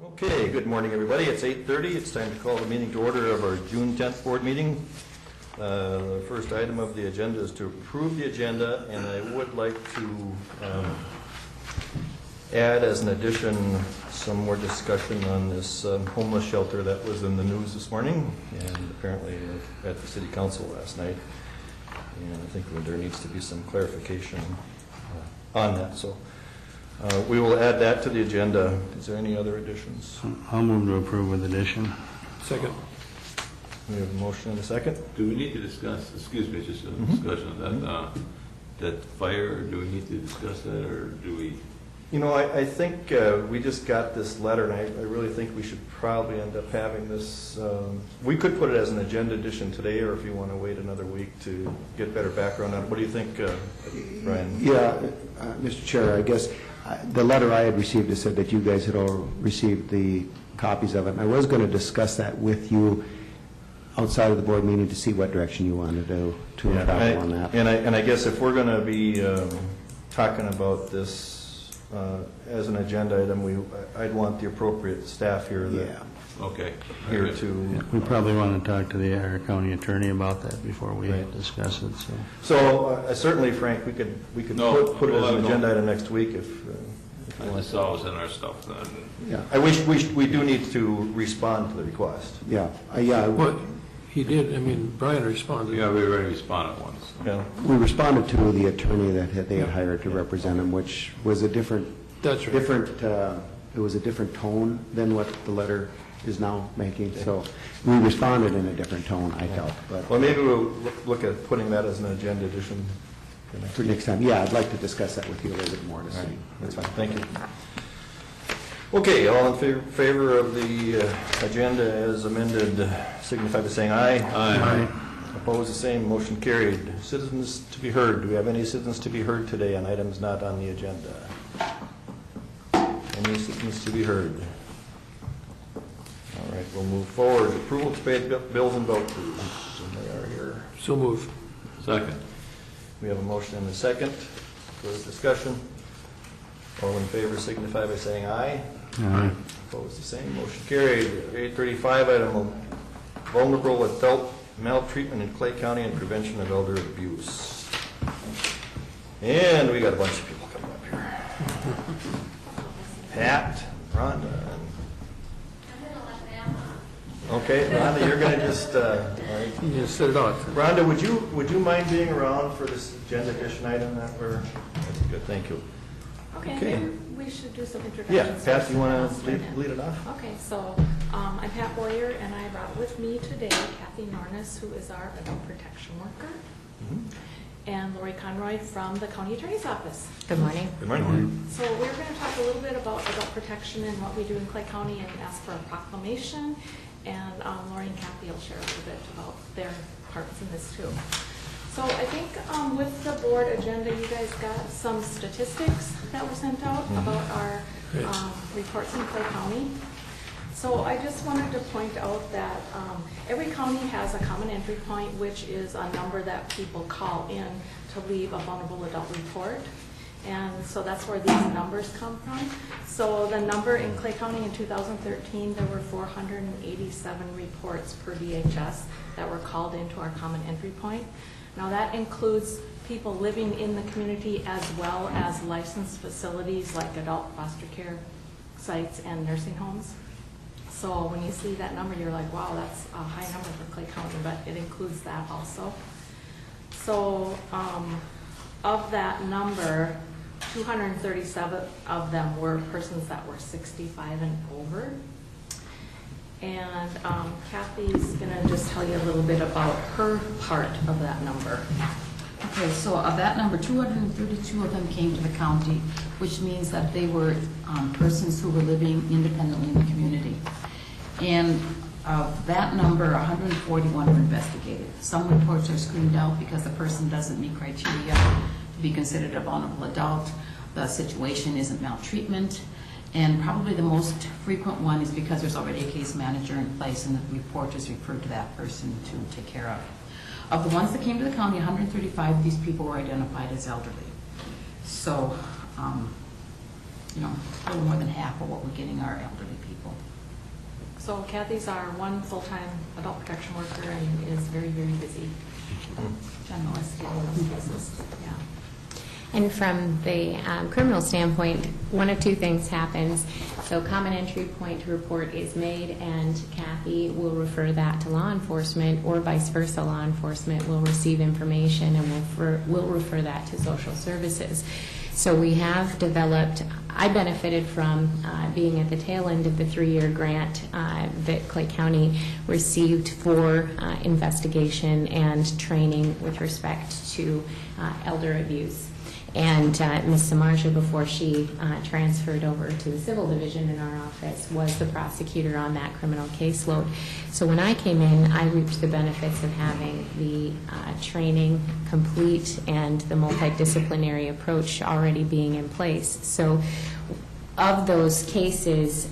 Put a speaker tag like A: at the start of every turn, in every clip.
A: Okay, good morning, everybody. It's 8:30. It's time to call the meeting to order of our June 10th board meeting. The first item of the agenda is to approve the agenda, and I would like to add as an addition some more discussion on this homeless shelter that was in the news this morning and apparently at the city council last night. And I think there needs to be some clarification on that. So we will add that to the agenda. Is there any other additions?
B: I'll move to approve with addition.
C: Second.
A: We have a motion and a second.
C: Do we need to discuss, excuse me, just a discussion of that, that fire, do we need to discuss that, or do we?
A: You know, I think we just got this letter, and I really think we should probably end up having this. We could put it as an agenda addition today, or if you want to wait another week to get better background on it. What do you think, Brian?
D: Yeah, Mr. Chair, I guess the letter I had received, it said that you guys had all received the copies of it. And I was going to discuss that with you outside of the board meeting to see what direction you wanted to adopt on that.
A: And I guess if we're going to be talking about this as an agenda item, I'd want the appropriate staff here.
C: Okay.
A: Here to.
B: Yeah, we probably want to talk to our county attorney about that before we discuss it.
A: So certainly, Frank, we could put it as an agenda item next week if you want.
C: It's always in our stuff then.
D: Yeah.
A: I wish we do need to respond to the request.
D: Yeah. Yeah.
E: What he did, I mean, Brian responded.
C: Yeah, we already responded once.
A: Yeah.
D: We responded to the attorney that they had hired to represent him, which was a different.
E: That's right.
D: It was a different tone than what the letter is now making. So we responded in a different tone, I felt. But
A: Well, maybe we'll look at putting that as an agenda addition
D: for next time. Yeah, I'd like to discuss that with you a little bit more. To see.
A: Right. That's fine. Thank you. Okay, all in favor of the agenda as amended, signify by saying aye.
C: Aye.
A: Opposed, the same. Motion carried. Citizens to be heard. Do we have any citizens to be heard today on items not on the agenda? Any citizens to be heard? All right, we'll move forward. Approval to pay bills and vouchers, and they are here.
E: So move.
C: Second.
A: We have a motion and a second. Further discussion? All in favor signify by saying aye.
B: Aye.
A: Opposed, the same. Motion carried. 835, item of vulnerable adult maltreatment in Clay County and prevention of elder abuse. And we got a bunch of people coming up here. Pat, Rhonda. Okay, Rhonda, you're going to just. All right.
E: You just set it off.
A: Rhonda, would you mind being around for this agenda addition item that we're? That's good. Thank you.
F: Okay. We should do some introductions.
A: Yeah, Pat, you want to lead it off?
F: Okay, so I'm Pat Boyer, and I brought with me today Kathy Nornis, who is our adult protection worker, and Lori Conroy from the county attorney's office.
G: Good morning.
A: Good morning.
F: So we're going to talk a little bit about adult protection and what we do in Clay County, and ask for a proclamation. And Lori and Kathy will share a little bit about their parts in this too. So I think with the board agenda, you guys got some statistics that were sent out about our reports in Clay County. So I just wanted to point out that every county has a common entry point, which is a number that people call in to leave a vulnerable adult report. And so that's where these numbers come from. So the number in Clay County in 2013, there were 487 reports per DHS that were called into our common entry point. Now that includes people living in the community as well as licensed facilities like adult foster care sites and nursing homes. So when you see that number, you're like, wow, that's a high number for Clay County, but it includes that also. So of that number, 237 of them were persons that were 65 and over. And Kathy's going to just tell you a little bit about her part of that number.
G: Okay, so of that number, 232 of them came to the county, which means that they were persons who were living independently in the community. And of that number, 141 were investigated. Some reports are screened out because the person doesn't meet criteria to be considered a vulnerable adult. The situation isn't maltreatment. And probably the most frequent one is because there's already a case manager in place and the report is referred to that person to take care of. Of the ones that came to the county, 135 of these people were identified as elderly. So a little more than half of what we're getting our elderly people.
F: So Kathy's our one full-time adult protection worker and is very, very busy. Generalist getting those cases, yeah.
H: And from the criminal standpoint, one of two things happens. So common entry point to report is made, and Kathy will refer that to law enforcement, or vice versa. Law enforcement will receive information and will refer that to social services. So we have developed, I benefited from being at the tail end of the 3-year grant that Clay County received for investigation and training with respect to elder abuse. And Ms. Samarja, before she transferred over to the civil division in our office, was the prosecutor on that criminal caseload. So when I came in, I reaped the benefits of having the training complete and the multidisciplinary approach already being in place. So of those cases,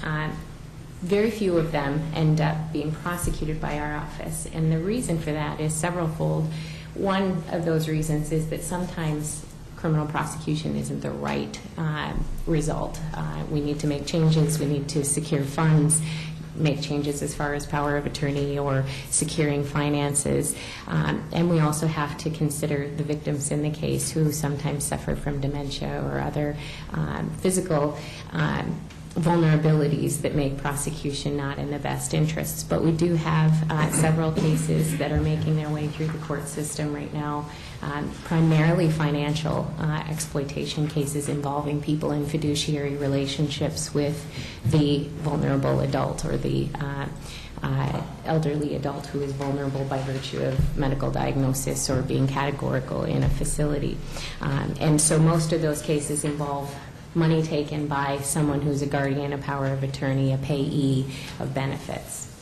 H: very few of them end up being prosecuted by our office. And the reason for that is severalfold. One of those reasons is that sometimes criminal prosecution isn't the right result. We need to make changes. We need to secure funds, make changes as far as power of attorney or securing finances. And we also have to consider the victims in the case who sometimes suffer from dementia or other physical vulnerabilities that make prosecution not in the best interests. But we do have several cases that are making their way through the court system right now, primarily financial exploitation cases involving people in fiduciary relationships with the vulnerable adult or the elderly adult who is vulnerable by virtue of medical diagnosis or being categorical in a facility. And so most of those cases involve money taken by someone who's a guardian, a power of attorney, a payee of benefits.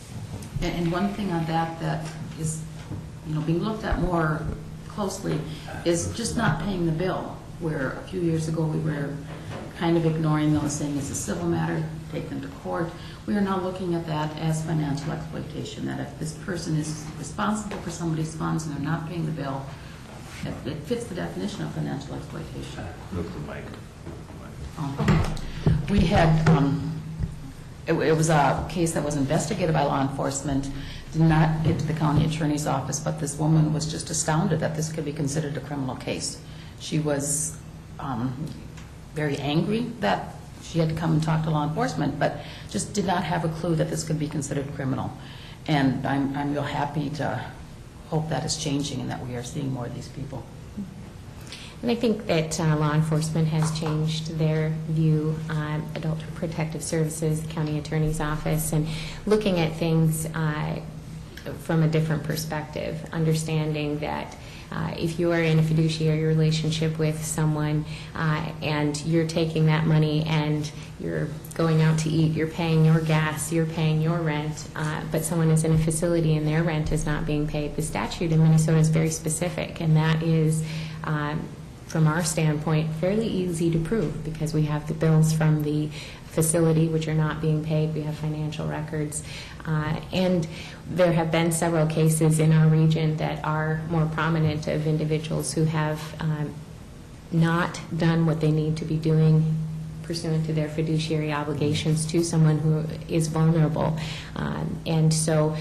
G: And one thing on that is, being looked at more closely is just not paying the bill, where a few years ago we were kind of ignoring those, saying it's a civil matter, take them to court. We are now looking at that as financial exploitation, that if this person is responsible for somebody's funds and they're not paying the bill, it fits the definition of financial exploitation.
C: Look at the mic.
G: We had, it was a case that was investigated by law enforcement, did not get to the county attorney's office, but this woman was just astounded that this could be considered a criminal case. She was very angry that she had to come and talk to law enforcement, but just did not have a clue that this could be considered criminal. And I'm real happy to hope that is changing and that we are seeing more of these people.
H: And I think that law enforcement has changed their view on Adult Protective Services, the county attorney's office, and looking at things from a different perspective, understanding that if you are in a fiduciary relationship with someone and you're taking that money and you're going out to eat, you're paying your gas, you're paying your rent, but someone is in a facility and their rent is not being paid. The statute in Minnesota is very specific, and that is from our standpoint, fairly easy to prove because we have the bills from the facility which are not being paid. We have financial records. And there have been several cases in our region that are more prominent of individuals who have not done what they need to be doing pursuant to their fiduciary obligations to someone who is vulnerable. And so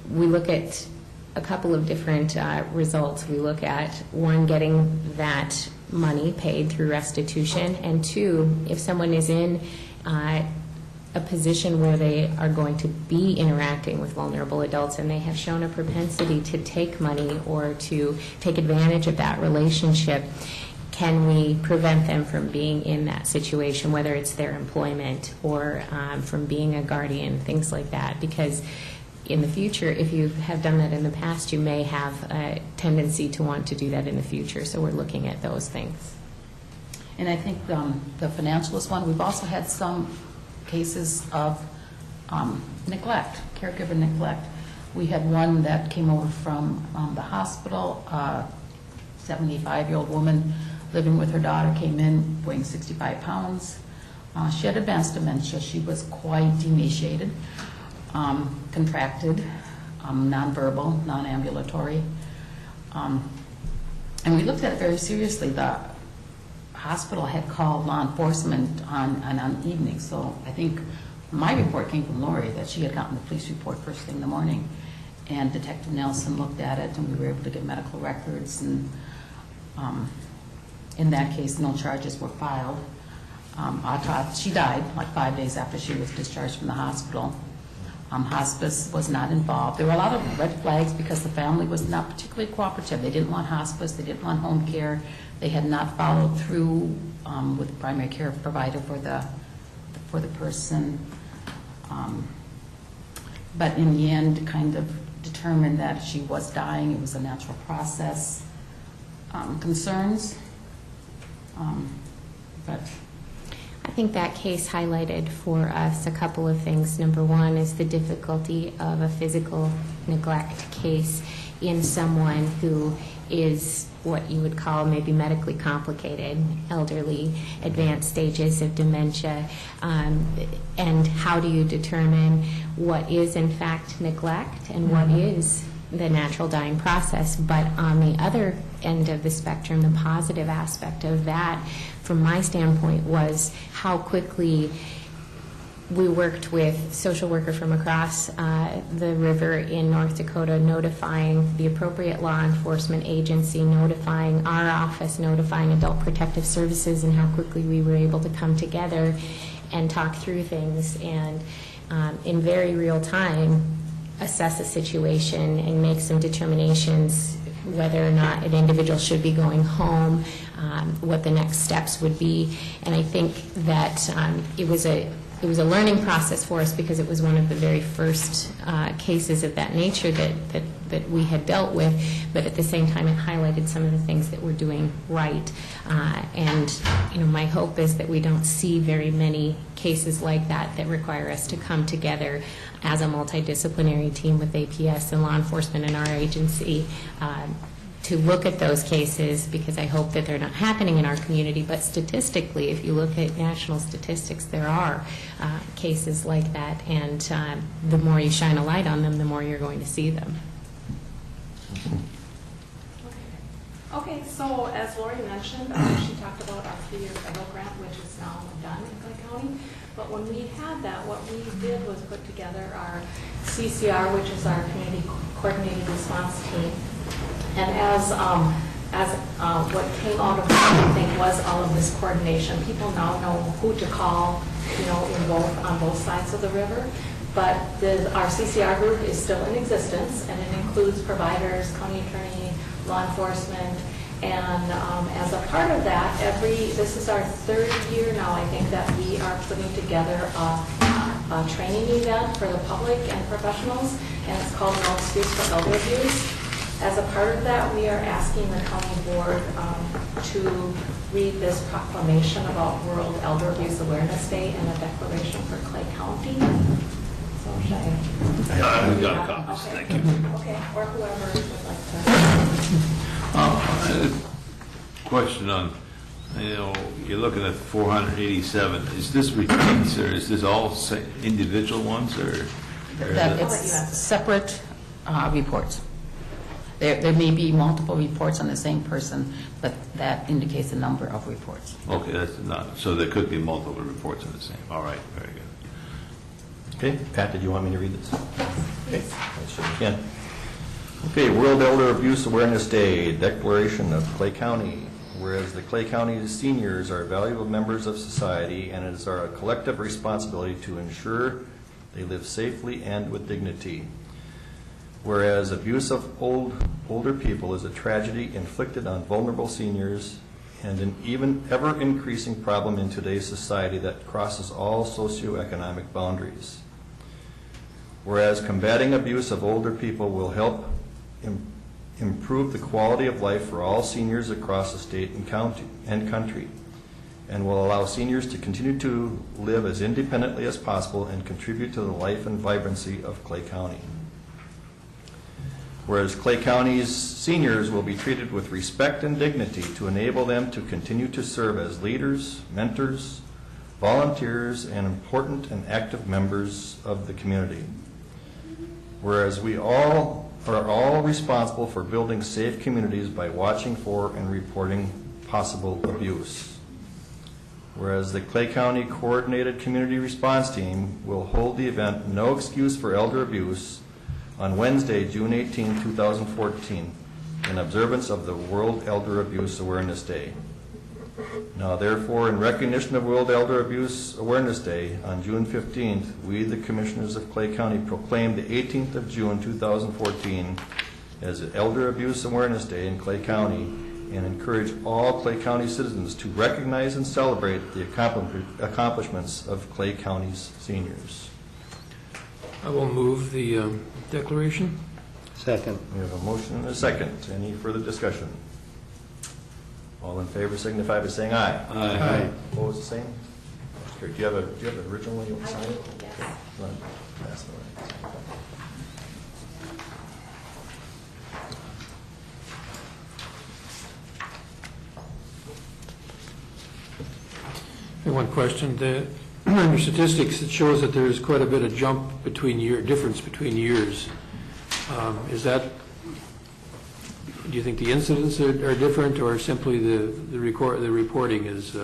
H: we look at a couple of different results. We look at, one, getting that money paid through restitution, and two, if someone is in a position where they are going to be interacting with vulnerable adults and they have shown a propensity to take money or to take advantage of that relationship, can we prevent them from being in that situation, whether it's their employment or from being a guardian, things like that? Because in the future, if you have done that in the past, you may have a tendency to want to do that in the future. So we're looking at those things.
G: And I think the financialist one, we've also had some cases of neglect, caregiver neglect. We had one that came over from the hospital, a 75-year-old woman living with her daughter, came in weighing 65 pounds. She had advanced dementia. She was quite emaciated. Contracted, nonverbal, non-ambulatory. And we looked at it very seriously. hospital had called law enforcement on evenings. So I think my report came from Lori, that she had gotten the police report first thing in the morning. And Detective Nelson looked at it, and we were able to get medical records. And in that case, no charges were filed. She died like 5 days after she was discharged from the hospital. Hospice was not involved. There were a lot of red flags because the family was not particularly cooperative. They didn't want hospice. They didn't want home care. They had not followed through with the primary care provider for the person. But in the end, kind of determined that she was dying. It was a natural process. Concerns, but
H: I think that case highlighted for us a couple of things. Number one is the difficulty of a physical neglect case in someone who is what you would call maybe medically complicated, elderly, advanced stages of dementia, and how do you determine what is in fact neglect and what is the natural dying process. But on the other end of the spectrum, the positive aspect of that, from my standpoint, was how quickly we worked with social worker from across the river in North Dakota, notifying the appropriate law enforcement agency, notifying our office, notifying Adult Protective Services, and how quickly we were able to come together and talk through things and in very real time assess a situation and make some determinations whether or not an individual should be going home, what the next steps would be. And I think that it was a learning process for us because it was one of the very first cases of that nature that we had dealt with, but at the same time it highlighted some of the things that we're doing right. And my hope is that we don't see very many cases like that require us to come together as a multidisciplinary team with APS and law enforcement in our agency to look at those cases, because I hope that they're not happening in our community. But statistically, if you look at national statistics, there are cases like that, and the more you shine a light on them, the more you're going to see them.
F: Okay, so as Lori mentioned, she talked about our 3-year federal grant, which is now done in Clay County. But when we had that, what we did was put together our CCR, which is our Community Coordinated Response Team. And as what came out of that, I think, was all of this coordination. People now know who to call, on both sides of the river. But our CCR group is still in existence, and it includes providers, county attorney, law enforcement, and as a part of that, this is our 3rd year now, I think, that we are putting together a training event for the public and professionals, and it's called No Excuse for Elder Abuse. As a part of that, we are asking the county board to read this proclamation about World Elder Abuse Awareness Day and a declaration for Clay County. So should I?
C: We've got copies,
F: Okay.
C: thank you.
F: Okay, or whoever would like to.
C: Question on, you're looking at 487. Is this repeats, or is this all individual ones, or?
G: It's separate reports. There may be multiple reports on the same person, but that indicates the number of reports.
C: Okay, that's not, so there could be multiple reports on the same. All right, very good.
A: Okay, Pat, did you want me to read this? Okay, I sure can. Okay, World Elder Abuse Awareness Day, Declaration of Clay County. Whereas the Clay County seniors are valuable members of society, and it is our collective responsibility to ensure they live safely and with dignity. Whereas abuse of older people is a tragedy inflicted on vulnerable seniors and an even ever-increasing problem in today's society that crosses all socioeconomic boundaries. Whereas combating abuse of older people will help improve the quality of life for all seniors across the state and country, and will allow seniors to continue to live as independently as possible and contribute to the life and vibrancy of Clay County. Whereas Clay County's seniors will be treated with respect and dignity to enable them to continue to serve as leaders, mentors, volunteers, and important and active members of the community. Whereas we are all responsible for building safe communities by watching for and reporting possible abuse. Whereas the Clay County Coordinated Community Response Team will hold the event No Excuse for Elder Abuse on Wednesday, June 18, 2014, in observance of the World Elder Abuse Awareness Day. Now therefore, in recognition of World Elder Abuse Awareness Day, on June 15th, we, the Commissioners of Clay County, proclaim the 18th of June 2014 as Elder Abuse Awareness Day in Clay County, and encourage all Clay County citizens to recognize and celebrate the accomplishments of Clay County's seniors.
E: I will move the declaration.
B: Second.
A: We have a motion and a second. Any further discussion? All in favor signify by saying aye.
C: Aye.
A: Opposed, the same? Do you have an original you want to
F: I
A: sign?
F: do, yes.
A: Run, pass it around.
E: I have one question. On your statistics, it shows that there is quite a bit of jump difference between years. Is that, do you think the incidents are different, or simply the reporting is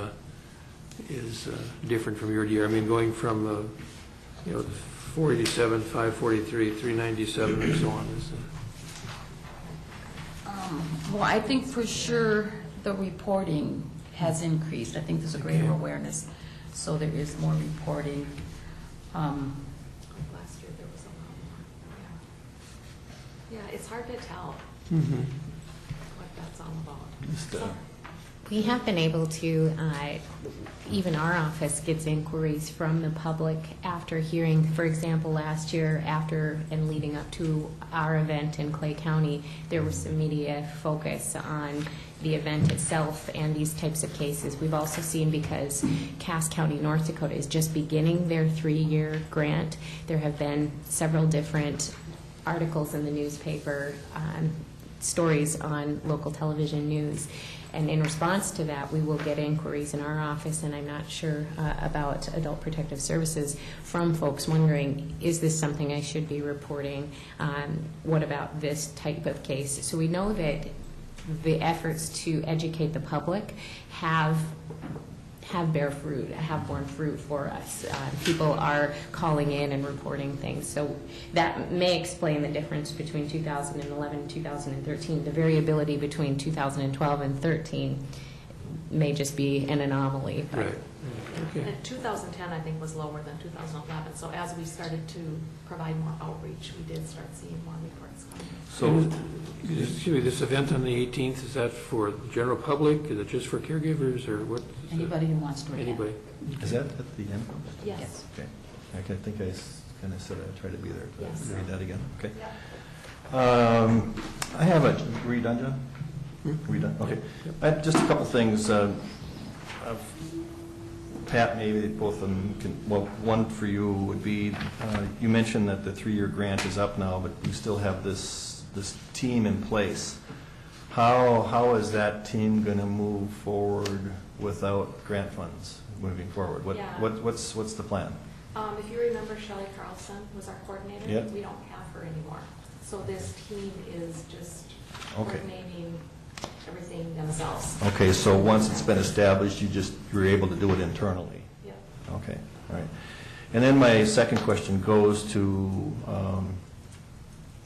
E: different from year to year? I mean, going from 487, 543, 397, and so on.
G: Well, I think for sure the reporting has increased. I think there's a greater
E: Okay.
G: awareness, so there is more reporting.
F: Last year there was a lot more. Yeah, it's hard to tell what that's all about.
H: We have been able to, even our office gets inquiries from the public after hearing, for example, last year after and leading up to our event in Clay County, there was some media focus on the event itself and these types of cases. We've also seen, because Cass County, North Dakota is just beginning their 3-year grant, there have been several different articles in the newspaper, stories on local television news. And in response to that, we will get inquiries in our office, and I'm not sure about Adult Protective Services, from folks wondering, is this something I should be reporting? What about this type of case? So we know that the efforts to educate the public have borne fruit for us. People are calling in and reporting things. So that may explain the difference between 2011 and 2013. The variability between 2012 and 13 may just be an anomaly. But
E: Right. Okay.
F: And 2010, I think, was lower than 2011. So as we started to provide more outreach, we did start seeing more reports coming.
A: So,
E: Excuse me, this event on the 18th, is that for the general public? Is it just for caregivers, or what?
G: Anybody who wants to attend.
E: Anybody?
A: is that at the end?
F: Yes.
A: Okay. I think I kind of said I'd try to be there.
F: Yes.
A: Read that again. Okay.
F: Yep.
A: I have were you done, John? Were you done? Okay. Just a couple things. Pat, maybe both of them can, well, one for you would be, you mentioned that the 3-year grant is up now, but you still have this team in place. How is that team going to move forward without grant funds moving forward?
F: Yeah.
A: What's the plan?
F: If you remember, Shelley Carlson was our coordinator.
A: Yep.
F: We don't have her anymore. So this team is just
A: Okay.
F: coordinating everything themselves.
A: Okay, so once it's been established, you're able to do it internally.
F: Yep.
A: Okay, all right. And then my second question goes to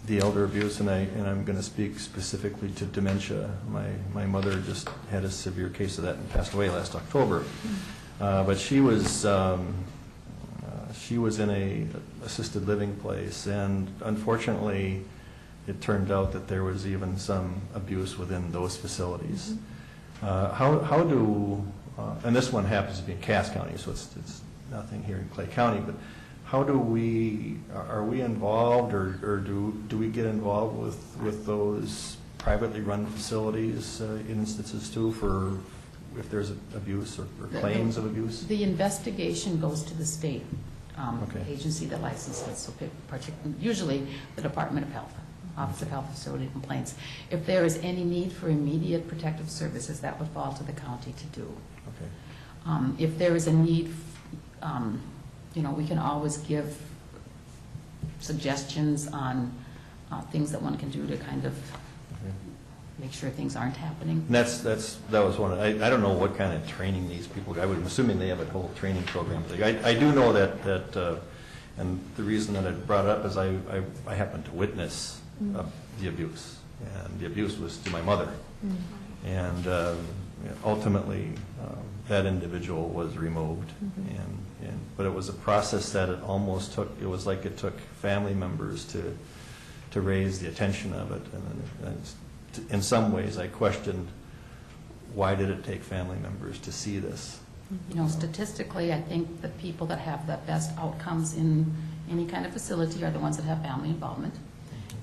A: the elder abuse, and I'm going to speak specifically to dementia. My mother just had a severe case of that and passed away last October. But she was in a assisted living place, and unfortunately, it turned out that there was even some abuse within those facilities. How do, and this one happens to be in Cass County, so it's nothing here in Clay County, but how do are we involved, or do we get involved with those privately run facilities in instances too, for if there's abuse or claims of abuse?
G: The investigation goes to the state
A: Okay.
G: agency that licenses, so usually the Department of Health, Office of Health and Facility Complaints. If there is any need for immediate protective services, that would fall to the county to do.
A: Okay.
G: If there is a need, we can always give suggestions on things that one can do to kind of
A: Okay.
G: make make sure things aren't happening.
A: And that was one, I don't know what kind of training these people, I'm assuming they have a whole training program thing. I do know that, and the reason that I brought it up is I happened to witness the abuse, and the abuse was to my mother. And ultimately, that individual was removed, but it was a process that it almost took, it was like it took family members to raise the attention of it, and in some ways I questioned, why did it take family members to see this?
G: You know, statistically, I think the people that have the best outcomes in any kind of facility are the ones that have family involvement.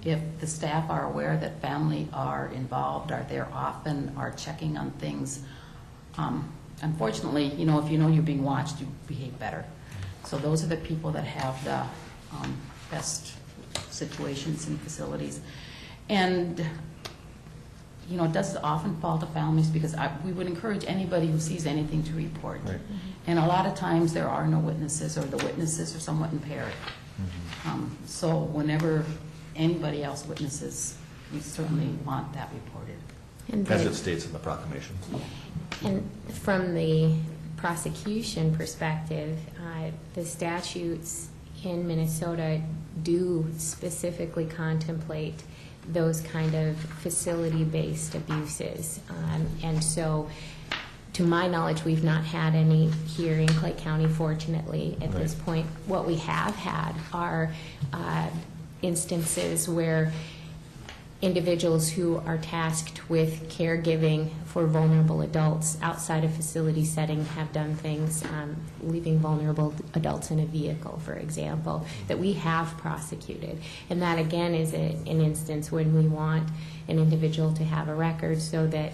G: If the staff are aware that family are involved, are there often, are checking on things, unfortunately, you know, if you know you're being watched, you behave better. So those are the people that have the best situations in facilities. And, you know, it does often fall to families, because we would encourage anybody who sees anything to report.
A: Right.
G: And a lot of times there are no witnesses, or the witnesses are somewhat impaired. So whenever anybody else witnesses, we certainly want that reported.
H: And
A: As
H: the-
A: it states in the proclamation.
H: And from the prosecution perspective, the statutes in Minnesota do specifically contemplate those kind of facility-based abuses. And so, to my knowledge, we've not had any here in Clay County, fortunately, at this point. What we have had are instances where individuals who are tasked with caregiving for vulnerable adults outside a facility setting have done things, leaving vulnerable adults in a vehicle, for example, that we have prosecuted. And that, again, is an instance when we want an individual to have a record, so that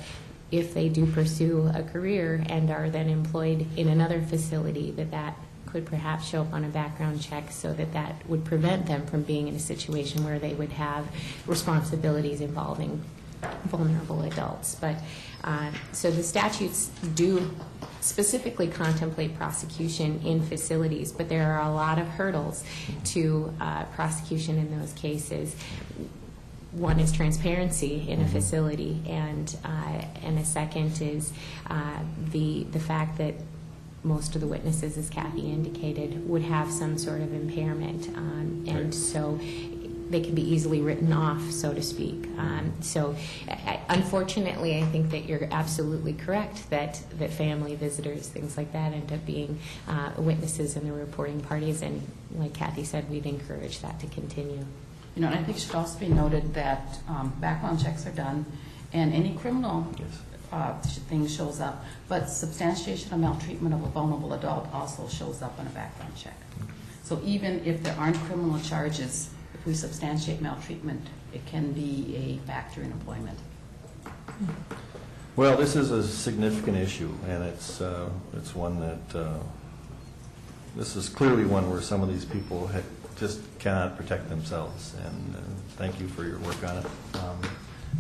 H: if they do pursue a career and are then employed in another facility, that could perhaps show up on a background check, so that would prevent them from being in a situation where they would have responsibilities involving vulnerable adults. But so the statutes do specifically contemplate prosecution in facilities, but there are a lot of hurdles to prosecution in those cases. One is transparency in a facility, and a second is the fact that most of the witnesses, as Kathy indicated, would have some sort of impairment, and so they can be easily written off, so to speak. Unfortunately, I think that you're absolutely correct that family visitors, things like that, end up being witnesses in the reporting parties, and like Kathy said, we'd encourage that to continue.
G: You know, and I think it should also be noted that background checks are done, and any criminal thing shows up, but substantiation of maltreatment of a vulnerable adult also shows up on a background check. So even if there aren't criminal charges, if we substantiate maltreatment, it can be a factor in employment.
A: Well, this is a significant issue, and it's one that, this is clearly one where some of these people just cannot protect themselves, and thank you for your work on it.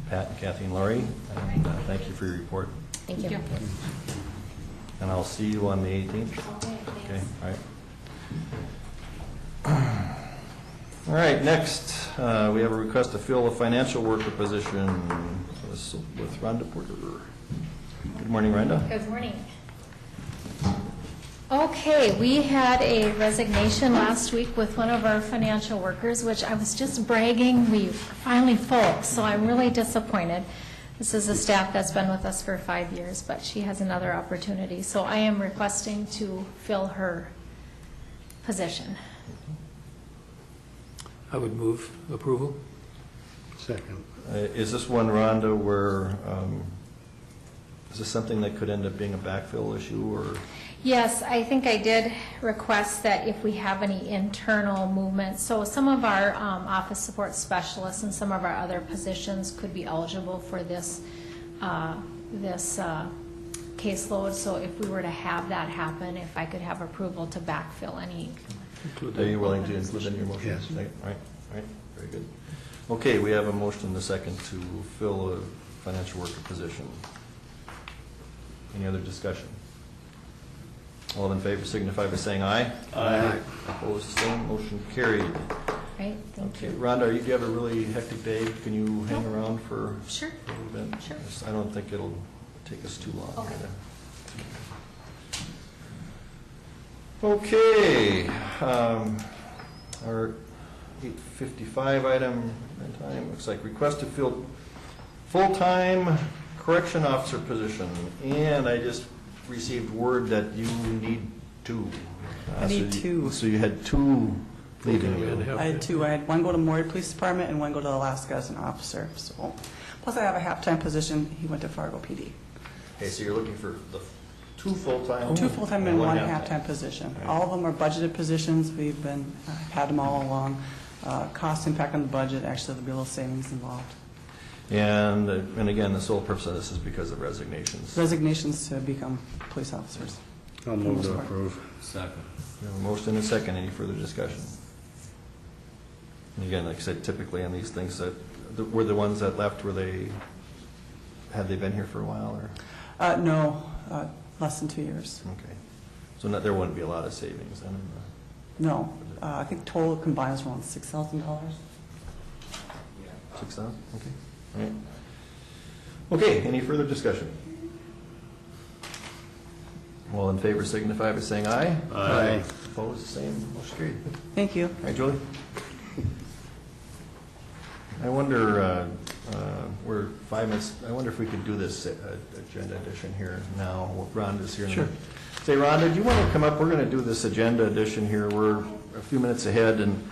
A: Pat and Kathy and Laurie, and thank you for your report.
H: Thank you.
A: And I'll see you on the 18th. Okay, all right. All right, next, we have a request to fill a financial worker position with Rhonda Porter. Good morning, Rhonda.
I: Good morning. Okay, we had a resignation last week with one of our financial workers, which I was just bragging, we finally full, so I'm really disappointed. This is a staff that's been with us for 5 years, but she has another opportunity, so I am requesting to fill her position.
E: I would move approval.
B: Second.
A: Is this one, Rhonda, where, is this something that could end up being a backfill issue, or?
I: Yes, I think I did request that if we have any internal movement, so some of our office support specialists and some of our other positions could be eligible for this caseload. So if we were to have that happen, if I could have approval to backfill any.
A: Are you willing to include in your motion?
B: Yes.
A: All right, very good. Okay, we have a motion and a second to fill a financial worker position. Any other discussion? All in favor signify by saying aye.
B: Aye.
A: Opposed, same. Motion carried.
I: Right, thank
A: Okay,
I: you.
A: Rhonda, do you have a really hectic day? Can you hang around for
F: Sure.
A: a little bit?
F: Sure.
A: I don't think it'll take us too long.
F: Okay.
A: Okay, our 8:55 item, time, looks like request to fill full-time correction officer position, and I just received word that you need two.
J: I need two.
A: So you had two leaving you.
J: I had two. I had one go to Maury Police Department and one go to Alaska as an officer. So, plus I have a half-time position. He went to Fargo PD.
A: Okay, so you're looking for the two full-time?
J: Two full-time and one half-time position.
A: Right.
J: All of them are budgeted positions. We've been, had them all along. Cost impact on the budget, actually there'll be a little savings involved.
A: And again, the sole purpose of this is because of resignations.
J: Resignations to become police officers.
B: I'll move to approve.
C: Second.
A: We have a motion and a second. Any further discussion? And again, like I said, typically on these things, were the ones that left, had they been here for a while, or?
J: No, less than 2 years.
A: Okay. So there wouldn't be a lot of savings then?
J: No, I think total combined is around $6,000.
A: 6,000? Okay. All right. Okay, any further discussion? All in favor signify by saying aye.
B: Aye.
A: Opposed, the same. Motion carried.
J: Thank you.
A: All right, Julie? I wonder, we're 5 minutes, I wonder if we could do this agenda edition here now. Rhonda's here.
E: Sure.
A: Say, Rhonda, do you want to come up? We're going to do this agenda edition here. We're a few minutes ahead, and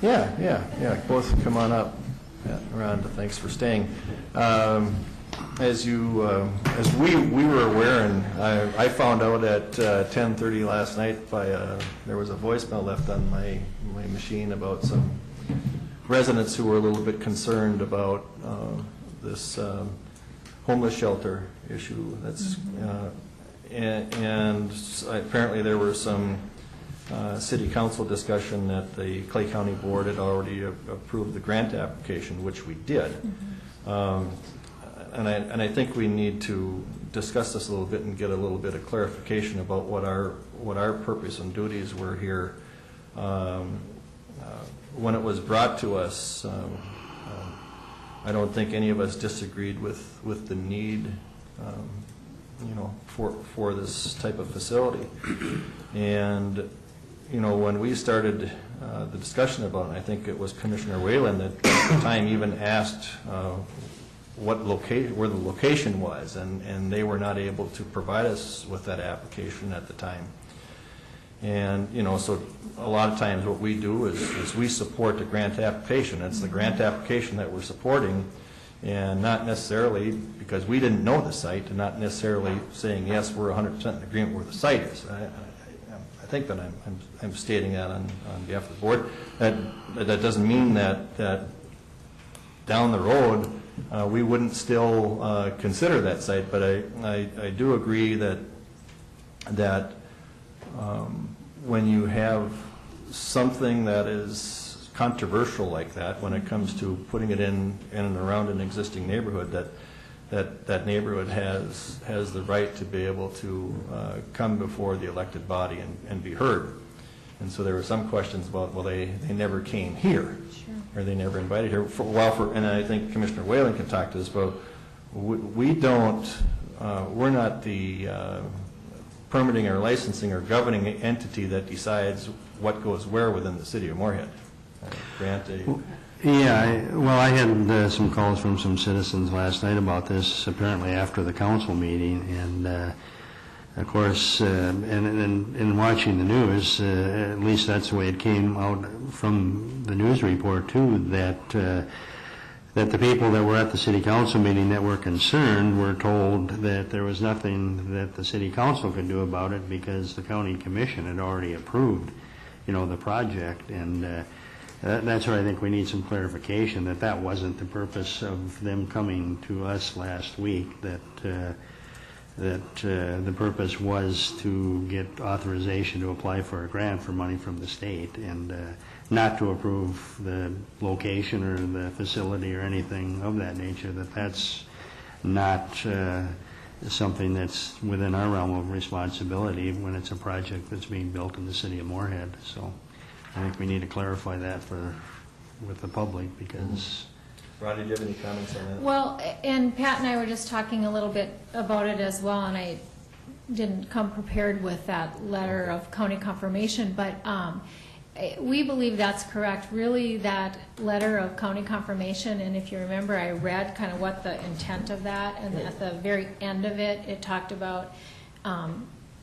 A: yeah, both come on up. Yeah, Rhonda, thanks for staying. As we were aware, and I found out at 10:30 last night there was a voicemail left on my machine about some residents who were a little bit concerned about this homeless shelter issue. That's and apparently there were some city council discussion that the Clay County Board had already approved the grant application, which we did. And I think we need to discuss this a little bit and get a little bit of clarification about what our purpose and duties were here. When it was brought to us, I don't think any of us disagreed with the need, for this type of facility. And when we started the discussion about it, I think it was Commissioner Whalen that at the time even asked where the location was, and they were not able to provide us with that application at the time. And, so a lot of times what we do is we support the grant application. It's the grant application that we're supporting, and not necessarily because we didn't know the site, and not necessarily saying, yes, we're 100% in agreement where the site is. I think that I'm stating that on behalf of the board. That doesn't mean that down the road we wouldn't still consider that site, but I do agree that when you have something that is controversial like that, when it comes to putting it in and around an existing neighborhood, that neighborhood has the right to be able to come before the elected body and be heard. And so there were some questions about, well, they never came here, or they never invited here. And I think Commissioner Whalen can talk to this, but we're not the permitting or licensing or governing entity that decides what goes where within the city of Moorhead.
B: I had some calls from some citizens last night about this, apparently after the council meeting, and of course, in watching the news, at least that's the way it came out from the news report too, that the people that were at the city council meeting that were concerned were told that there was nothing that the city council could do about it because the county commission had already approved, the project. And that's where I think we need some clarification, that wasn't the purpose of them coming to us last week, that the purpose was to get authorization to apply for a grant for money from the state, and not to approve the location or the facility or anything of that nature, that's not something that's within our realm of responsibility when it's a project that's being built in the city of Moorhead. So I think we need to clarify that with the public, because
A: Ron, did you have any comments on that?
I: Well, and Pat and I were just talking a little bit about it as well, and I didn't come prepared with that letter of county confirmation, but we believe that's correct. Really, that letter of county confirmation, and if you remember, I read kind of what the intent of that, and at the very end of it, it talked about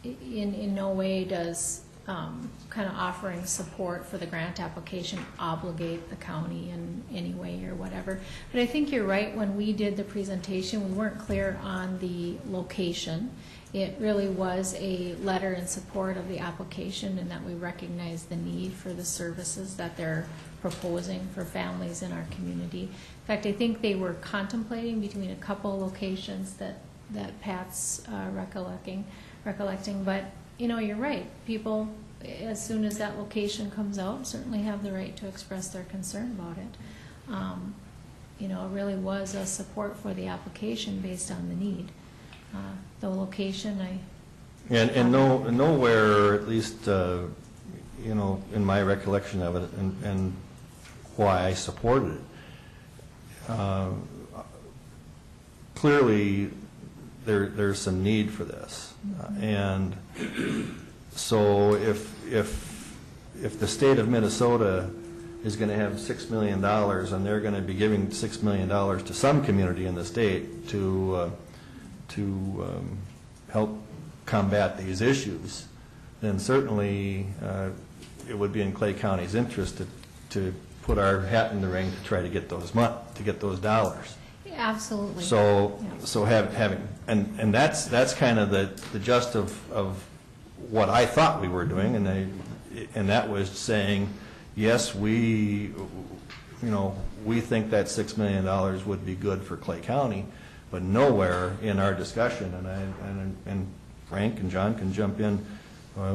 I: in no way does kind of offering support for the grant application obligate the county in any way or whatever. But I think you're right, when we did the presentation, we weren't clear on the location. It really was a letter in support of the application, and that we recognize the need for the services that they're proposing for families in our community. In fact, I think they were contemplating between a couple locations that Pat's recollecting, but you know, you're right. People, as soon as that location comes out, certainly have the right to express their concern about it. You know, it really was a support for the application based on the need. The location,
A: And nowhere, at least, you know, in my recollection of it, and why I supported it, clearly there's some need for this, and so if the state of Minnesota is going to have $6 million, and they're going to be giving $6 million to some community in the state to help combat these issues, then certainly it would be in Clay County's interest to put our hat in the ring to try to get those dollars.
I: absolutely.
A: So having and that's kind of the gist of what I thought we were doing, and that was saying, yes, we think that $6 million would be good for Clay County. But nowhere in our discussion, and Frank and John can jump in,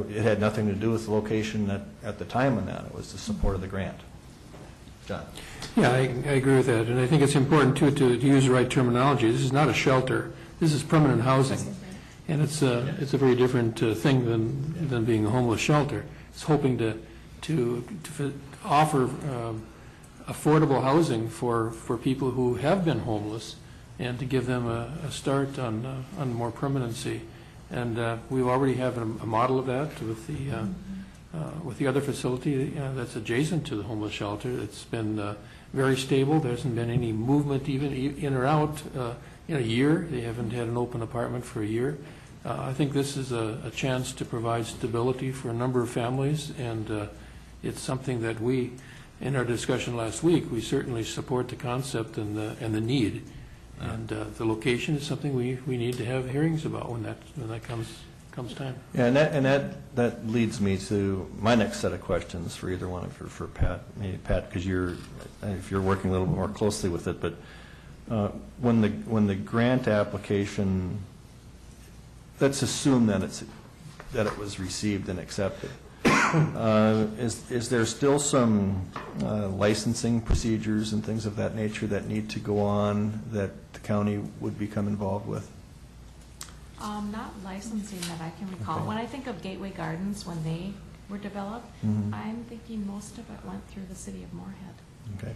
A: it had nothing to do with the location at the time on that. It was the support of the grant. John?
E: Yeah, I agree with that, and I think it's important, too, to use the right terminology. This is not a shelter. This is permanent housing, and it's a very different thing than being a homeless shelter. It's hoping to offer affordable housing for people who have been homeless, and to give them a start on more permanency. And we already have a model of that with the other facility that's adjacent to the homeless shelter. It's been very stable. There hasn't been any movement even in or out in a year. They haven't had an open apartment for a year. I think this is a chance to provide stability for a number of families, and it's something that we, in our discussion last week, we certainly support the concept and the need. And the location is something we need to have hearings about when that comes time.
A: Yeah, and that leads me to my next set of questions for either one, for Pat, maybe Pat, because if you're working a little bit more closely with it. But when the grant application, let's assume that it was received and accepted. Is there still some licensing procedures and things of that nature that need to go on that the county would become involved with?
F: Not licensing that I can recall.
A: Okay.
F: When I think of Gateway Gardens, when they were developed,
A: Mhm.
F: I'm thinking most of it went through the city of Moorhead.
A: Okay.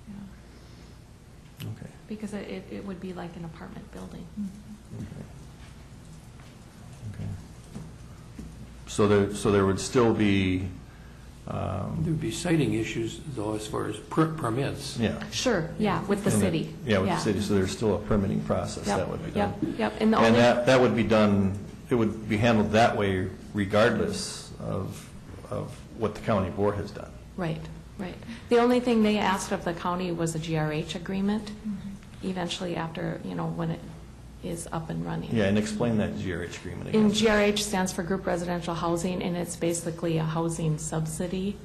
F: Yeah.
A: Okay.
F: Because it would be like an apartment building.
A: Okay. Okay. So there would still be.
E: There would be siting issues, though, as far as permits.
A: Yeah.
F: Sure, yeah, with the city.
A: Yeah, with the city. So there's still a permitting process
F: Yep,
A: that would be done.
F: Yep.
A: And that would be done. It would be handled that way, regardless of what the county board has done.
F: Right. The only thing they asked of the county was a GRH agreement, eventually after, when it is up and running.
A: Yeah, and explain that GRH agreement again.
F: And GRH stands for Group Residential Housing, and it's basically a housing subsidy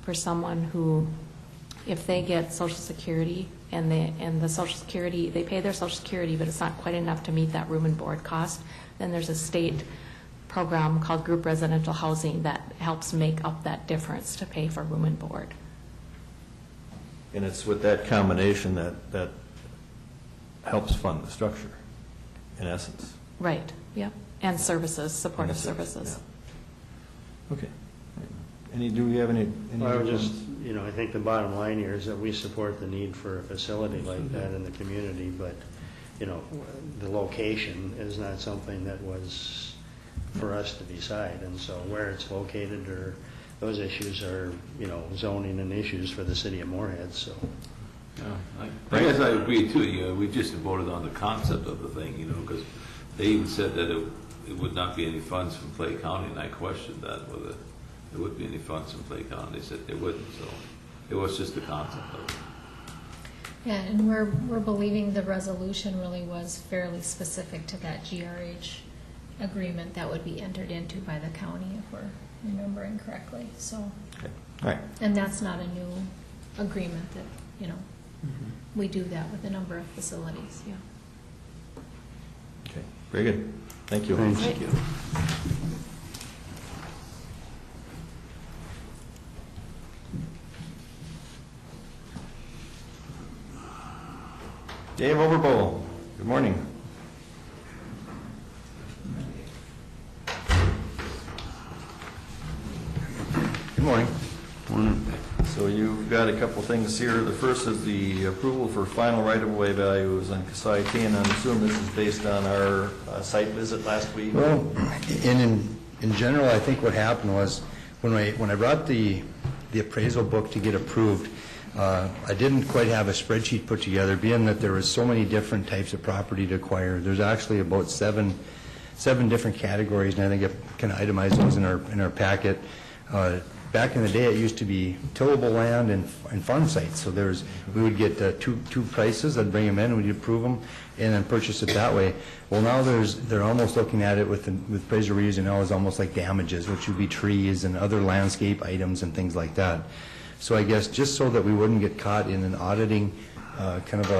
F: for someone who, if they get Social Security, and the Social Security, they pay their Social Security, but it's not quite enough to meet that room and board cost, then there's a state program called Group Residential Housing that helps make up that difference to pay for room and board.
A: And it's with that combination that helps fund the structure, in essence.
F: Right, yep. And services, supportive services.
A: Yeah. Okay. Do we have any?
B: Well, I would just, I think the bottom line here is that we support the need for a facility like that in the community, but, the location is not something that was for us to decide, and so where it's located or those issues are, zoning and issues for the city of Moorhead, so.
C: Yeah, I guess I agree too. We just voted on the concept of the thing, because they even said that it would not be any funds from Clay County, and I questioned that, whether there would be any funds from Clay County. They said there wouldn't, so it was just the concept of it.
I: Yeah, and we're believing the resolution really was fairly specific to that GRH agreement that would be entered into by the county, if we're remembering correctly, so.
A: Okay. All right.
I: And that's not a new agreement that, we do that with a number of facilities, yeah.
A: Okay, very good. Thank you.
B: Thanks.
A: Thank you. Dave Overbowl, good morning. Good morning. So you've got a couple things here. The first is the approval for final right-of-way values on Kasai T, and I'm assuming this is based on our site visit last week.
K: Well, in general, I think what happened was when I brought the appraisal book to get approved, I didn't quite have a spreadsheet put together, being that there was so many different types of property to acquire. There's actually about seven different categories, and I think I can itemize those in our packet. Back in the day, it used to be tillable land and farm sites. So we would get two prices. I'd bring them in, we'd approve them, and then purchase it that way. Well, now they're almost looking at it with appraisal we're using now as almost like damages, which would be trees and other landscape items and things like that. So I guess just so that we wouldn't get caught in an auditing kind of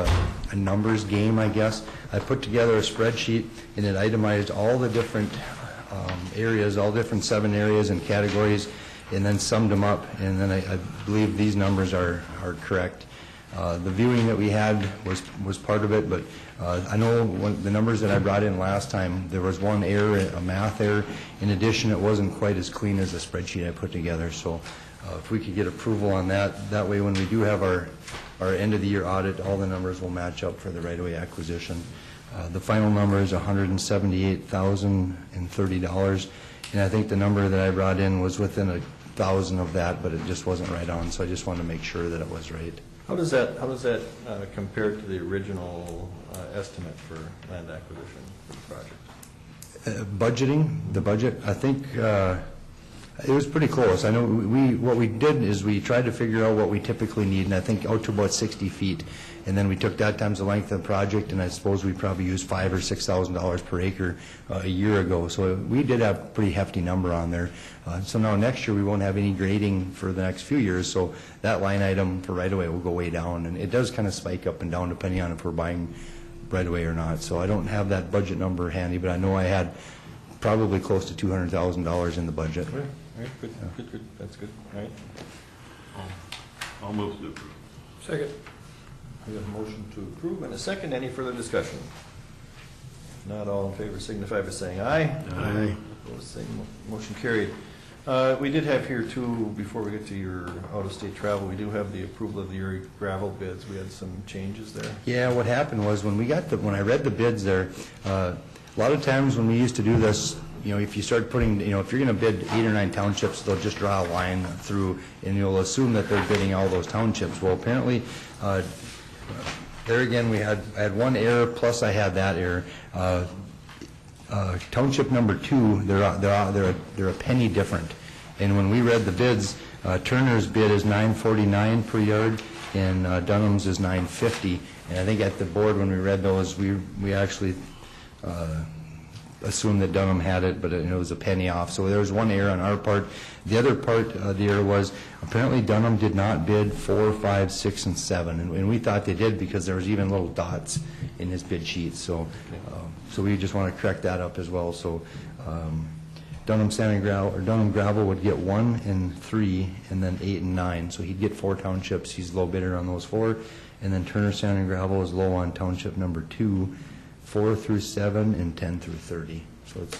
K: a numbers game, I guess, I put together a spreadsheet and it itemized all the different areas, all different 7 areas and categories, and then summed them up, and then I believe these numbers are correct. The viewing that we had was part of it, but I know the numbers that I brought in last time, there was one error, a math error. In addition, it wasn't quite as clean as the spreadsheet I put together, so if we could get approval on that way when we do have our end-of-the-year audit, all the numbers will match up for the right-of-way acquisition. The final number is $178,030, and I think the number that I brought in was within 1,000 of that, but it just wasn't right on, so I just wanted to make sure that it was right.
A: How does that compare to the original estimate for land acquisition for the project?
K: The budget, I think it was pretty close. I know what we did is we tried to figure out what we typically need, and I think out to about 60 feet. And then we took that times the length of the project, and I suppose we probably used $5,000 or $6,000 per acre a year ago. So we did have a pretty hefty number on there. So now next year we won't have any grading for the next few years, so that line item for right-of-way will go way down. And it does kind of spike up and down depending on if we're buying right-of-way or not. So I don't have that budget number handy, but I know I had probably close to $200,000 in the budget.
A: All right, good, that's good. All right.
C: I'll move to approve.
E: Second.
A: We have a motion to approve and a second. Any further discussion? If not, all in favor signify by saying aye.
B: Aye.
A: Opposed, same, motion carried. We did have here too, before we get to your out-of-state travel, we do have the approval of the gravel bids. We had some changes there.
K: Yeah, what happened was when I read the bids there, a lot of times when we used to do this, if you start putting, if you're going to bid 8 or 9 townships, they'll just draw a line through, and you'll assume that they're bidding all those townships. Well, apparently, there again, I had one error, plus I had that error. Township number 2, they're a penny different. And when we read the bids, Turner's bid is $9.49 per yard, and Dunham's is $9.50. And I think at the board, when we read those, we actually assumed that Dunham had it, but it was a penny off. So there was one error on our part. The other part of the error was apparently Dunham did not bid 4, 5, 6, and 7, and we thought they did because there was even little dots in his bid sheet. So, so we just want to correct that up as well. So Dunham Sand and Gravel, or Dunham Gravel would get 1 and 3, and then 8 and 9. So he'd get 4 townships. He's low bidder on those 4, and then Turner Sand and Gravel is low on township number 2. 4 through 7 and 10 through 30. So it's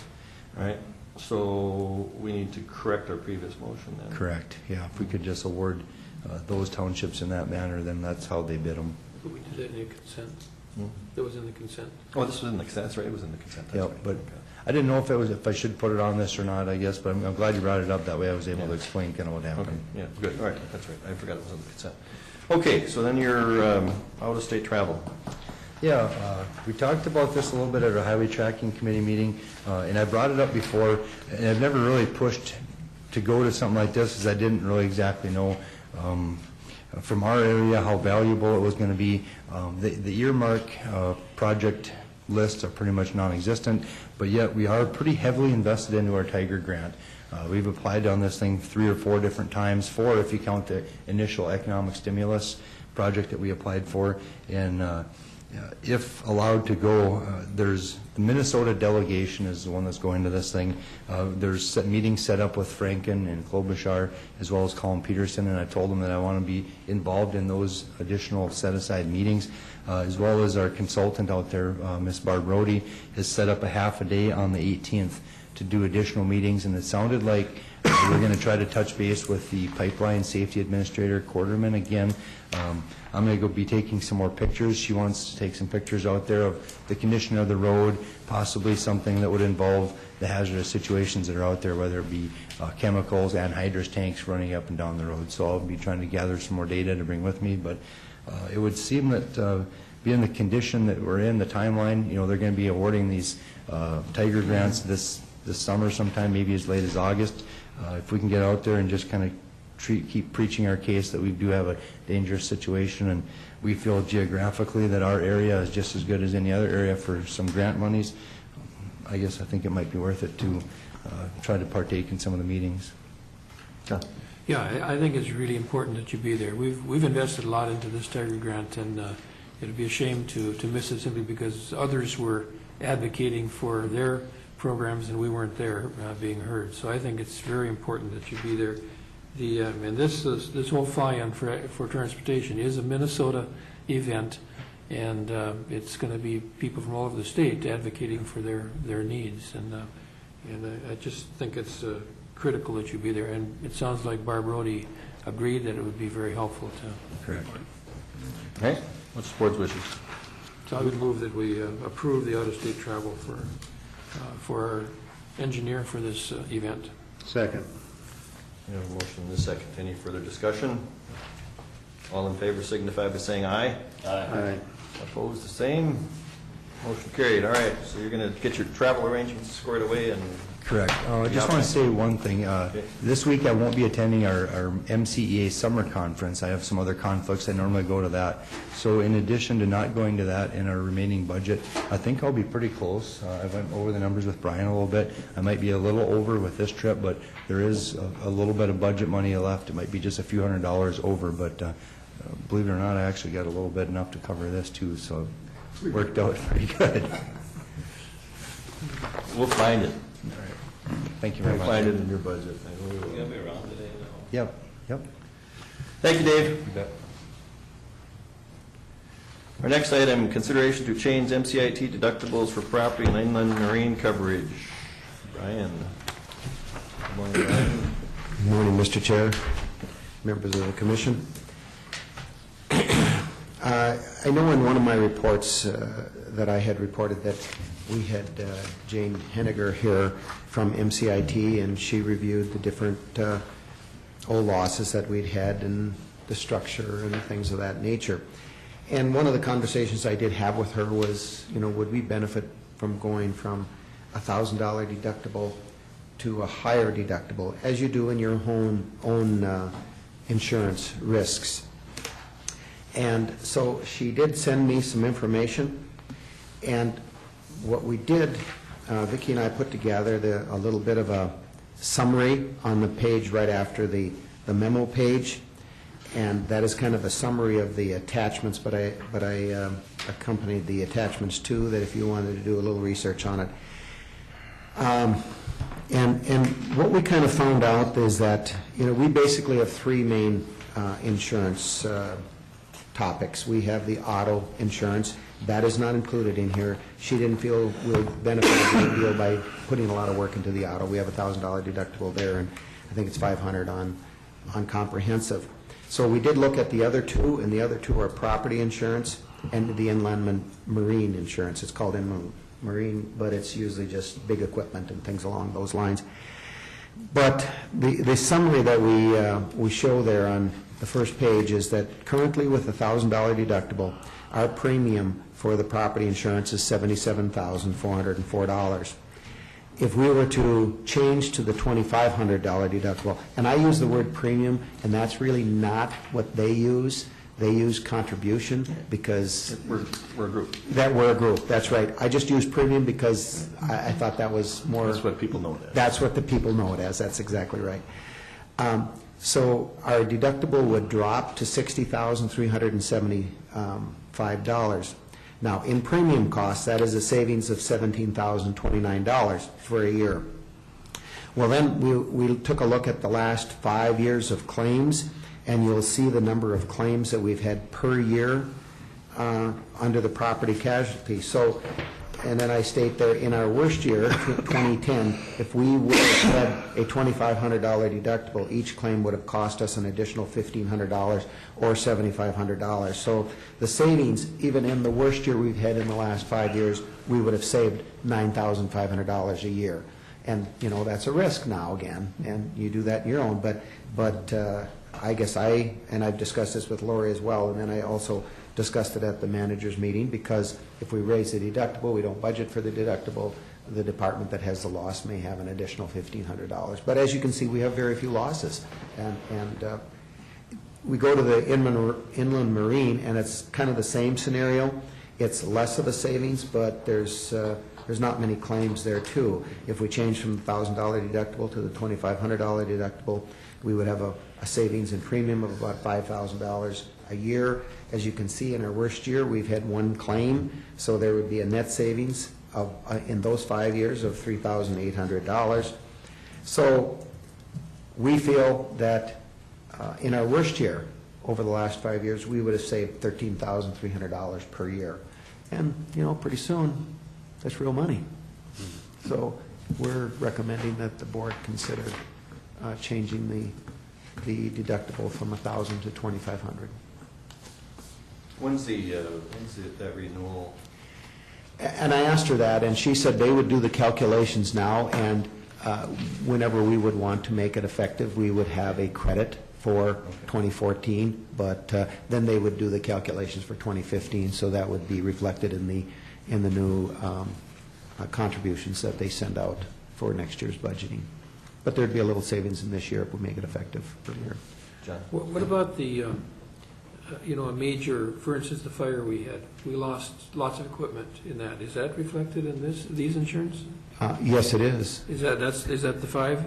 A: all right. So we need to correct our previous motion then?
K: Correct, yeah. If we could just award those townships in that manner, then that's how they bid them.
E: But we did that in the consent.
A: Hmm?
E: That was in the consent.
A: Oh, this was in the consent, that's right, it was in the consent. That's
K: Yeah,
A: right.
K: but
A: Okay.
K: I didn't know if I should put it on this or not, I guess, but I'm glad you brought it up. That way I was able to
A: Yeah.
K: explain kind of what
A: Okay,
K: happened.
A: yeah, good, all right, that's right, I forgot it was on the consent. Okay, so then your out-of-state travel.
K: Yeah, we talked about this a little bit at our Highway Tracking Committee meeting, and I brought it up before, and I've never really pushed to go to something like this, because I didn't really exactly know from our area how valuable it was going to be. The earmark project lists are pretty much non-existent, but yet we are pretty heavily invested into our Tiger grant. We've applied on this thing 3 or 4 different times, 4 if you count the initial economic stimulus project that we applied for, and if allowed to go, there's the Minnesota delegation is the one that's going to this thing. There's meetings set up with Franken and Klobuchar as well as Colin Peterson, and I told them that I want to be involved in those additional set-aside meetings, as well as our consultant out there, Ms. Barb Rohde, has set up a half a day on the 18th to do additional meetings, and it sounded like we're going to try to touch base with the Pipeline Safety Administrator, Quarterman, again. I'm going to go be taking some more pictures. She wants to take some pictures out there of the condition of the road, possibly something that would involve the hazardous situations that are out there, whether it be chemicals, anhydrous tanks running up and down the road. So I'll be trying to gather some more data to bring with me, but it would seem that being the condition that we're in, the timeline, you know, they're going to be awarding these Tiger grants this summer sometime, maybe as late as August. If we can get out there and just kind of keep preaching our case that we do have a dangerous situation, and we feel geographically that our area is just as good as any other area for some grant monies, I guess I think it might be worth it to try to partake in some of the meetings.
E: Yeah, I think it's really important that you be there. We've invested a lot into this Tiger grant, and it'd be a shame to miss it simply because others were advocating for their programs and we weren't there being heard. So I think it's very important that you be there. And this whole fly-in for transportation is a Minnesota event, and it's going to be people from all over the state advocating for their needs. And I just think it's critical that you be there. And it sounds like Barb Rohde agreed that it would be very helpful to.
K: Correct.
A: Okay, what's the board's wishes?
E: So I would move that we approve the out-of-state travel for our engineer for this event.
B: Second.
A: We have a motion and a second. Any further discussion? All in favor signify by saying aye.
B: Aye.
A: Opposed, the same. Motion carried. All right, so you're going to get your travel arrangements squared away and...
K: Correct. I just want to say one thing. This week I won't be attending our MCEA summer conference. I have some other conflicts. I normally go to that. So in addition to not going to that in our remaining budget, I think I'll be pretty close. I went over the numbers with Brian a little bit. I might be a little over with this trip, but there is a little bit of budget money left. It might be just a few $100s over, but believe it or not, I actually got a little bit enough to cover this too, so it worked out pretty good.
A: We'll find it.
K: Thank you very
A: We'll
K: much.
A: find it in your budget.
C: You're going to be around today, though?
K: Yep, yep.
A: Thank you, Dave. Our next item, consideration to change MCIT deductibles for property and inland marine coverage. Brian. Good morning, Brian.
D: Good morning, Mr. Chair, members of the commission. I know in one of my reports that I had reported that we had Jane Henniger here from MCIT, and she reviewed the different old losses that we'd had and the structure and things of that nature. And one of the conversations I did have with her was, you know, would we benefit from going from a $1,000 deductible to a higher deductible, as you do in your own insurance risks. And so she did send me some information, and what we did, Vicki and I put together a little bit of a summary on the page right after the memo page, and that is kind of a summary of the attachments, but I accompanied the attachments too, that if you wanted to do a little research on it. And what we kind of found out is that, you know, we basically have 3 main insurance topics. We have the auto insurance, That is not included in here. She didn't feel we'll benefit a great deal by putting a lot of work into the auto. We have a $1,000 deductible there, and I think it's $500 on comprehensive. So we did look at the other two, and the other two are property insurance and the inland marine insurance. It's called inland marine, but it's usually just big equipment and things along those lines. But the summary that we show there on the first page is that currently with a $1,000 deductible, our premium for the property insurance is $77,404. If we were to change to the $2,500 deductible, and I use the word premium, and that's really not what they use. They use contribution because...
A: We're a group.
D: We're a group, that's right. I just use premium because I thought that was more...
A: That's what people know it as.
D: That's what the people know it as, that's exactly right. So our deductible would drop to $60,375. Now, in premium costs, that is a savings of $17,029 for a year. Well, then we took a look at the last 5 years of claims, and you'll see the number of claims that we've had per year under the property casualty. So, and then I state there, in our worst year, 2010, if we would have had a $2,500 deductible, each claim would have cost us an additional $1,500 or $7,500. So the savings, even in the worst year we've had in the last 5 years, we would have saved $9,500 a year. And, you know, that's a risk now again, and you do that in your own. But I guess and I've discussed this with Lori as well, and then I also discussed it at the manager's meeting, because if we raise the deductible, we don't budget for the deductible, the department that has the loss may have an additional $1,500. But as you can see, we have very few losses. And we go to the inland marine, and it's kind of the same scenario. It's less of a savings, but there's not many claims there, too. If we change from the $1,000 deductible to the $2,500 deductible, we would have a savings in premium of about $5,000 a year. As you can see, in our worst year, we've had one claim, so there would be a net savings of in those 5 years of $3,800. So we feel that in our worst year, over the last 5 years, we would have saved $13,300 per year. And, you know, pretty soon, that's real money. So we're recommending that the board consider changing the deductible from $1,000 to $2,500.
A: When's that renewal?
D: And I asked her that, and she said they would do the calculations now, and whenever we would want to make it effective, we would have a credit for 2014, but then they would do the calculations for 2015, so that would be reflected in the new contributions that they send out for next year's budgeting. But there'd be a little savings in this year if we make it effective earlier.
A: John?
E: What about the, a major, for instance, the fire we had? We lost lots of equipment in that. Is that reflected in these insurance?
D: Yes, it is.
E: Is that the 5?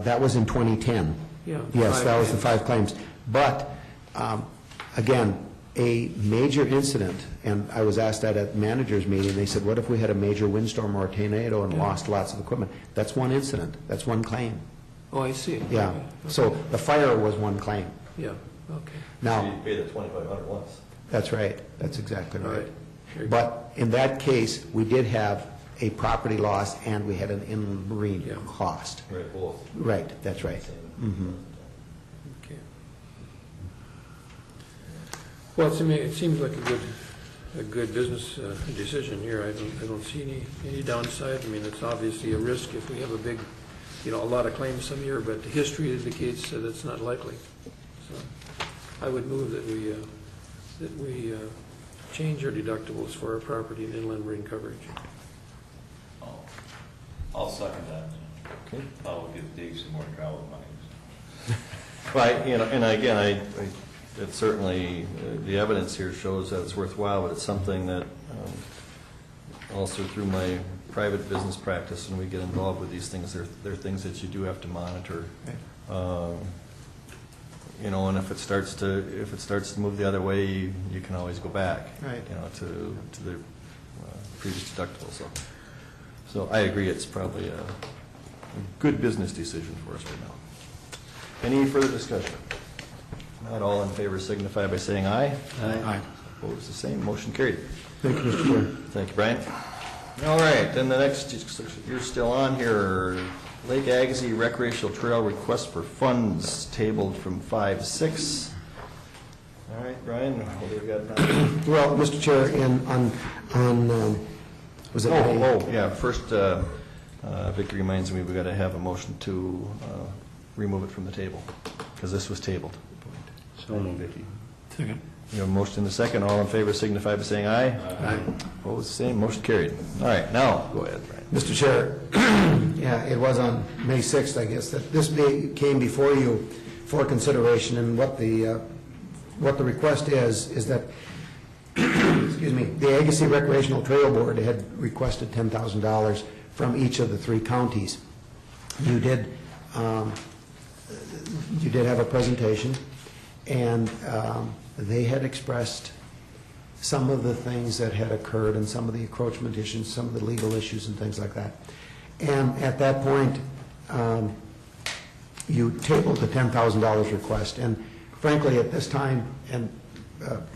D: That was in 2010.
E: Yeah.
D: Yes, that was the 5 claims. But, again, a major incident, and I was asked that at the manager's meeting, they said, what if we had a major windstorm or a tornado and lost lots of equipment? That's one incident. That's one claim.
E: Oh, I see.
D: Yeah.
E: Okay.
D: So the fire was one claim.
E: Yeah, okay.
A: So
D: Now,
A: you pay the $2,500 once.
D: that's right. That's exactly
E: All
D: right.
E: right. Very good.
D: But in that case, we did have a property loss and we had an inland marine cost.
A: Right, both.
D: Right, that's right. Mhm.
E: Okay. Well, it seems like a good business decision here. I don't see any downside. I mean, it's obviously a risk if we have a big, a lot of claims some year, but the history indicates that it's not likely. So I would move that we change our deductibles for our property and inland marine coverage.
C: I'll second that.
A: Okay.
C: I'll give Dave some more travel money.
A: And again, it's certainly, the evidence here shows that it's worthwhile, but it's something that also through my private business practice, when we get involved with these things, there are things that you do have to monitor. And if it starts to move the other way, you can always go back, to the previous deductible. So I agree, it's probably a good business decision for us right now. Any further discussion? Not all in favor signify by saying aye.
D: Aye.
A: Opposed, the same. Motion carried.
D: Thank you, Mr. Chair.
A: Thank you, Brian. All right, then the next, you're still on here. Lake Agassiz Recreational Trail request for funds tabled from 5/6. All right, Brian, what do we got now?
D: Well, Mr. Chair, was it May?
A: Yeah, first, Vicki reminds me we got to have a motion to remove it from the table, because this was tabled.
B: So moved.
A: Vicki.
E: Second.
A: We have a motion in the second. All in favor signify by saying aye.
E: Aye.
A: Opposed, same. Motion carried. All right, now, go ahead, Brian.
D: Mr. Chair, yeah, it was on May 6th, I guess, that this came before you for consideration, and what the request is that, excuse me, the Agassiz Recreational Trail Board had requested $10,000 from each of the 3 counties. You did have a presentation, and they had expressed some of the things that had occurred and some of the encroachment issues, some of the legal issues and things like that. And at that point, you tabled the $10,000 request. And frankly, at this time, and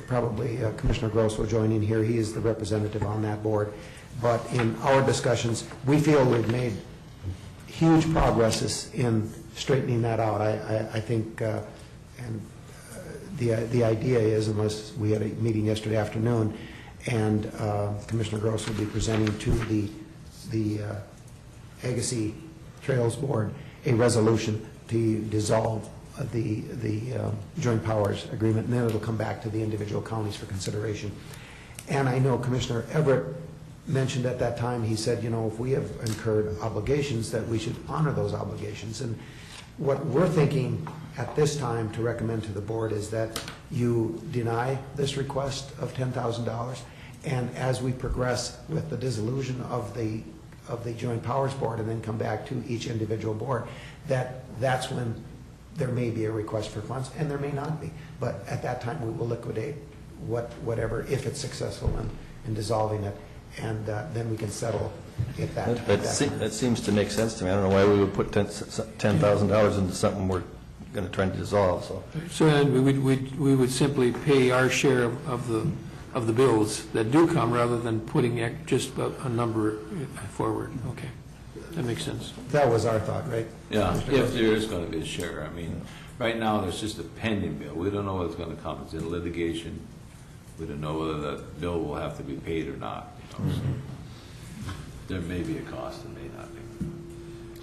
D: probably Commissioner Gross will join in here, he is the representative on that board, but in our discussions, we feel we've made huge progresses in straightening that out. I think, and the idea is, unless we had a meeting yesterday afternoon, and Commissioner Gross will be presenting to the Agassiz Trails Board a resolution to dissolve the joint powers agreement, and then it'll come back to the individual counties for consideration. And I know Commissioner Everett mentioned at that time, he said, you know, if we have incurred obligations, that we should honor those obligations. And what we're thinking at this time to recommend to the board is that you deny this request of $10,000, and as we progress with the dissolution of the Joint Powers Board and then come back to each individual board, that's when there may be a request for funds, and there may not be. But at that time, we will liquidate whatever, if it's successful in dissolving it, and then we can settle if
A: That seems to make sense to me. I don't know why we would put $10,000 into something we're going to try to dissolve, so.
E: So then we would simply pay our share of the bills that do come, rather than putting just a number forward. Okay, that makes sense.
D: That was our thought, right?
C: Yeah, if there is going to be a share. I mean, right now, there's just a pending bill. We don't know what's going to come. It's in litigation. We don't know whether that bill will have to be paid or not. You know, so there may be a cost, there may not be.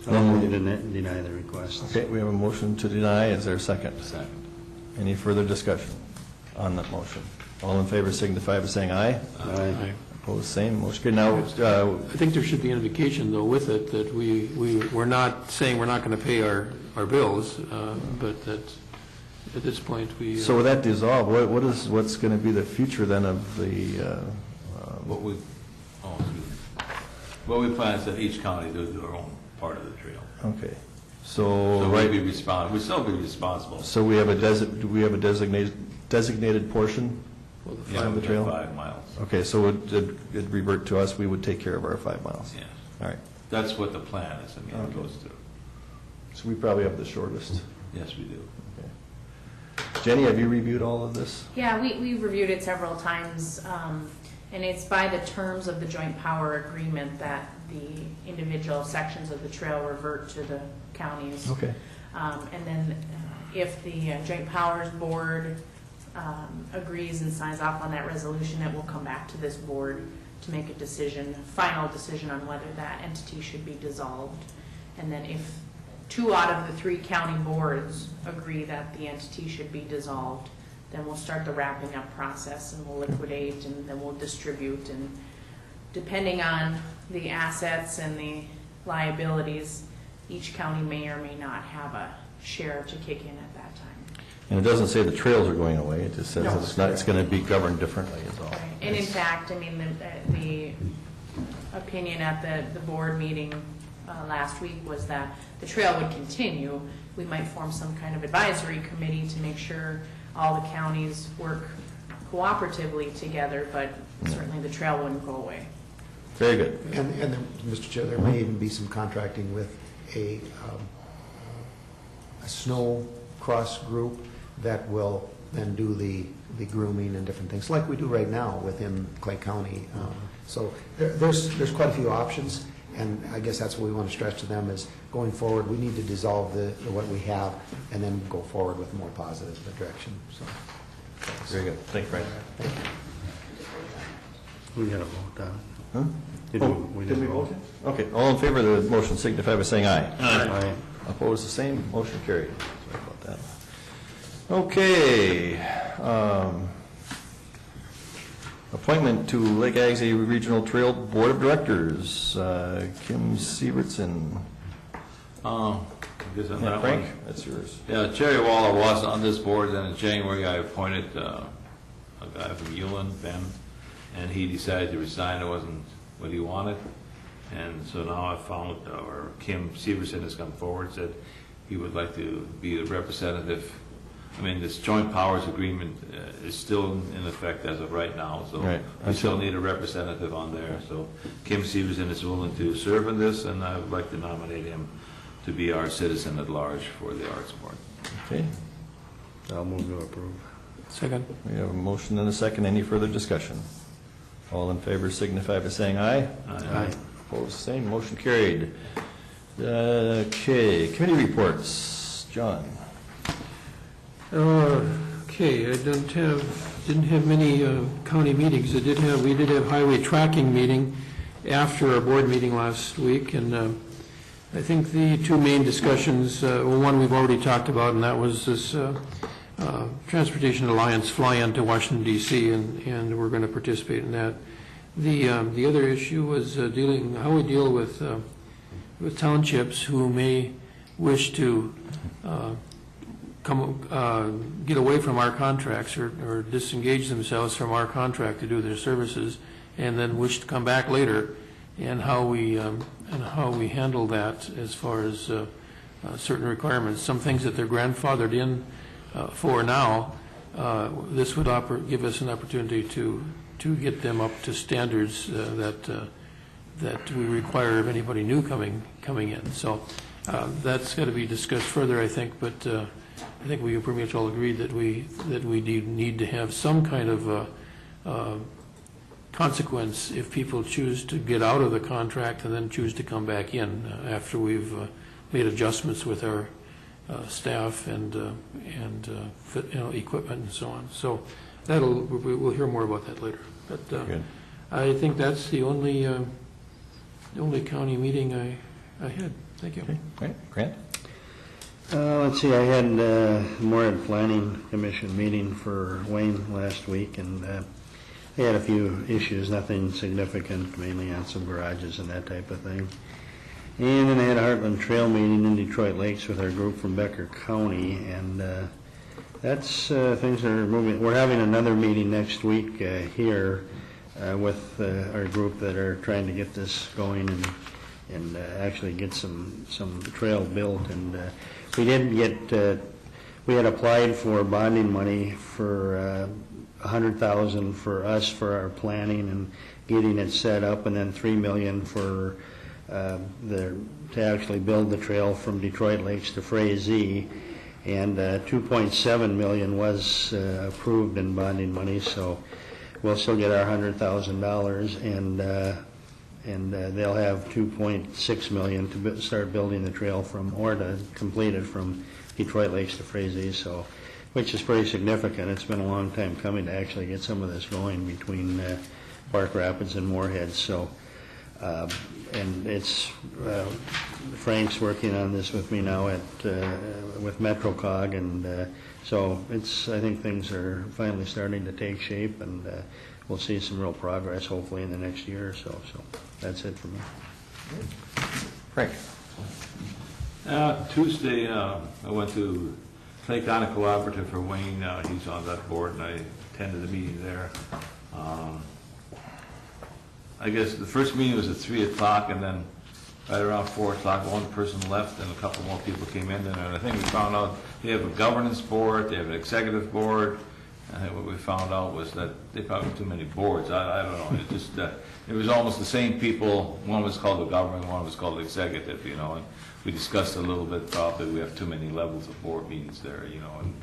B: So I'm going to deny the request.
A: Okay, we have a motion to deny. Is there a second?
C: Second.
A: Any further discussion on that motion? All in favor signify by saying aye.
B: Aye.
A: Opposed, same. Motion carried. Now,
E: I think there should be an indication, though, with it, that we're not saying we're not going to pay our bills, but that at this point we...
A: so with that dissolve, what's going to be the future then of the...
C: What we plan is that each county does their own part of the trail.
A: Okay.
C: So
A: right,
C: we still be responsible.
A: so we have do we have a designated portion of the trail?
C: 5 miles.
A: Okay, so it'd revert to us, we would take care of our 5 miles.
C: Yes.
A: All right.
C: That's what the plan is. I mean, it
A: Okay.
C: goes through.
A: So we probably have the shortest.
C: Yes, we do.
A: Okay. Jenny, have you reviewed all of this?
L: Yeah, we reviewed it several times, and it's by the terms of the joint power agreement that the individual sections of the trail revert to the counties.
A: Okay.
L: And then if the Joint Powers Board agrees and signs off on that resolution, it will come back to this board to make a decision, final decision on whether that entity should be dissolved. And then if 2 out of the 3 county boards agree that the entity should be dissolved, then we'll start the wrapping up process, and we'll liquidate, and then we'll distribute. And depending on the assets and the liabilities, each county may or may not have a share to kick in at that time.
A: And it doesn't say the trails are going away, it just says
L: No.
A: that it's going to be governed differently is all.
L: And in fact, I mean, the opinion at the board meeting last week was that the trail would continue. We might form some kind of advisory committee to make sure all the counties work cooperatively together, but certainly the trail wouldn't go away.
A: Very good.
D: And then, Mr. Chair, there may even be some contracting with a snow cross group that will then do the grooming and different things, like we do right now within Clay County. So there's quite a few options, and I guess that's what we want to stress to them is going forward, we need to dissolve what we have and then go forward with a more positive direction. So,
A: Very good. Thank you, Frank.
D: thank you.
B: We got to vote on it.
A: Huh?
B: Did we vote?
A: Okay, all in favor of the motion signify by saying aye.
B: Aye.
A: Opposed, the same. Motion carried. Sorry about that. Okay. Appointment to Lake Agsie Regional Trail Board of Directors. Kim Sievertson.
C: Guess on
A: Yeah,
C: that
A: Frank,
C: one.
A: that's yours.
C: Yeah, Jerry Waller was on this board, and in January I appointed a guy from Ulen, Ben, and he decided to resign. It wasn't what he wanted. And so now I found, or Kim Severson has come forward, said he would like to be the representative. I mean, this joint powers agreement is still in effect as of right now, so
A: Right.
C: we still need a representative on there. So Kim Severson is willing to serve in this, and I would like to nominate him to be our citizen at large for the Arts Board.
A: Okay,
B: I'll move to approve.
E: Second.
A: we have a motion and a second. Any further discussion? All in favor signify by saying aye.
B: Aye.
A: Opposed, same. Motion carried. Okay, committee reports. John.
E: Okay, I didn't have many county meetings. We did have highway tracking meeting after our board meeting last week, and I think the two main discussions, one we've already talked about, and that was this Transportation Alliance fly-in to Washington D.C., and we're going to participate in that. The other issue was how we deal with townships who may wish to get away from our contracts or disengage themselves from our contract to do their services, and then wish to come back later, and how we handle that as far as certain requirements. Some things that they're grandfathered in for now, this would give us an opportunity to get them up to standards that we require of anybody new coming in. So that's got to be discussed further, I think, but I think we pretty much all agreed that we need to have some kind of consequence if people choose to get out of the contract and then choose to come back in after we've made adjustments with our staff and equipment and so on. So we'll hear more about that later. But I think that's the only county meeting I had. Thank you.
A: Okay, great. Grant?
B: Let's see, I had the Moorhead Planning Commission meeting for Wayne last week, and they had a few issues, nothing significant, mainly on some garages and that type of thing. And then I had a Heartland Trail meeting in Detroit Lakes with our group from Becker County, and that's things are moving. We're having another meeting next week here with our group that are trying to get this going and actually get some trail built. And we didn't get. We had applied for bonding money for $100,000 for us for our planning and getting it set up, and then $3 million for to actually build the trail from Detroit Lakes to Frazee, and $2.7 million was approved in bonding money, so we'll still get our $100,000, and they'll have $2.6 million to start building the trail or to complete it from Detroit Lakes to Frazee, so which is pretty significant. It's been a long time coming to actually get some of this going between Park Rapids and Moorhead. So, and it's Frank's working on this with me now with MetroCog, and so I think things are finally starting to take shape, and we'll see some real progress hopefully in the next year or so. So that's it for me.
A: Frank?
C: Tuesday, I went to Clay County Collaborative for Wayne. He's on that board, and I attended the meeting there. I guess the first meeting was at 3 o'clock, and then right around 4 o'clock, one person left, and a couple more people came in. And I think we found out they have a governance board, they have an executive board. I think what we found out was that they probably have too many boards. I don't know. It just it was almost the same people. One was called the government, one was called the executive. And we discussed a little bit. Probably we have too many levels of board meetings there. And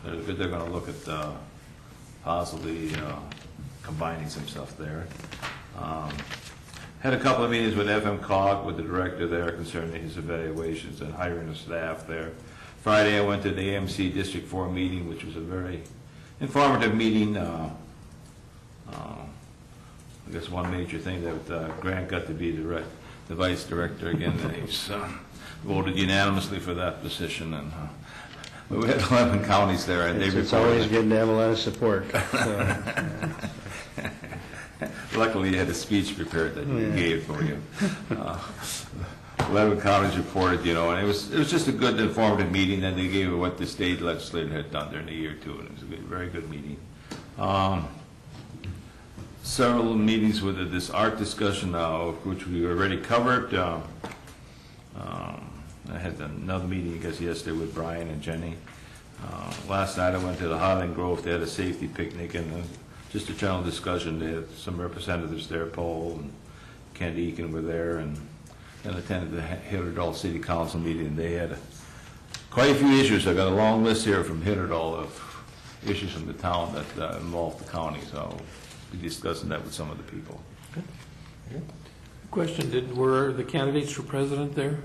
C: they're going to look at possibly combining some stuff there. Had a couple of meetings with FMCOG, with the director there concerning his evaluations and hiring of staff there. Friday, I went to the AMC District 4 meeting, which was a very informative meeting. I guess one major thing that Grant got to be the vice director again, and he's voted unanimously for that position. And we had 11 counties there, and
B: It's always good to have a lot of support.
C: Luckily, you had a speech prepared that you gave for you. 11 counties reported, and it was just a good informative meeting, and they gave what the state legislature had done during the year, too, and it was a very good meeting. Several meetings with this art discussion now, which we already covered. I had another meeting, I guess, yesterday with Brian and Jenny. Last night I went to the Highland Grove. They had a safety picnic and just a general discussion. They had some representatives there, Paul and Kent Eakin were there, and attended the Hitterdall City Council meeting. They had quite a few issues. I got a long list here from Hitterdall of issues from the town that involved the county, so I'll be discussing that with some of the people.
E: Question, were the candidates for president there?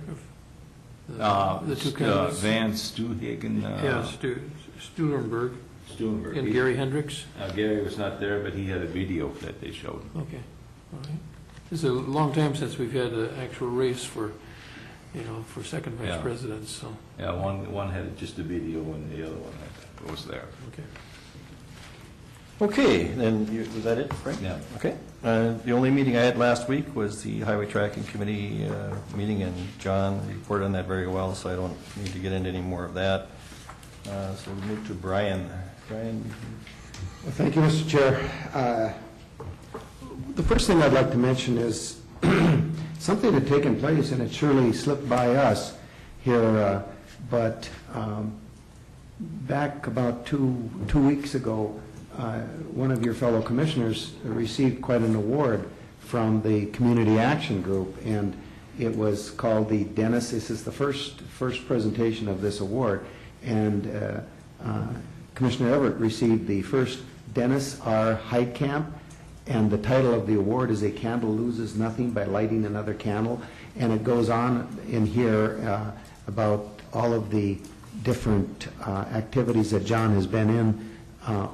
E: The two candidates?
C: Van Steenhagen.
E: Stuhlenberg. And Gary Hendricks?
C: Gary was not there, but he had a video that they showed.
E: Okay, all right. It's a long time since we've had an actual race for second vice president, so.
C: Yeah, one had just a video and the other one was there.
E: Okay.
A: Okay, then, was that it, Frank?
C: Yeah.
A: Okay. The only meeting I had last week was the Highway Tracking Committee meeting, and John reported on that very well, so I don't need to get into any more of that. So we move to Brian. Brian?
D: Well, thank you, Mr. Chair. The first thing I'd like to mention is something had taken place, and it surely slipped by us here, but back about two weeks ago, one of your fellow commissioners received quite an award from the Community Action Group, and it was called the Dennis. This is the first presentation of this award, and Commissioner Everett received the first Dennis R. Heitkamp, and the title of the award is "A Candle Loses Nothing by Lighting Another Candle," and it goes on in here about all of the different activities that John has been in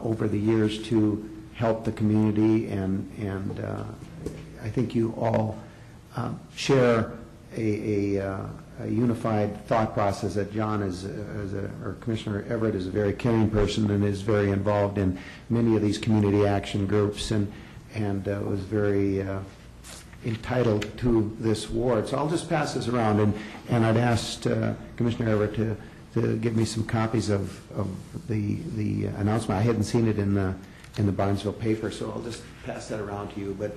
D: over the years to help the community, and I think you all share a unified thought process that John or Commissioner Everett is a very caring person and is very involved in many of these community action groups, and was very entitled to this award. So I'll just pass this around, and I'd asked Commissioner Everett to give me some copies of the announcement. I hadn't seen it in the Barnesville paper, so I'll just pass that around to you. But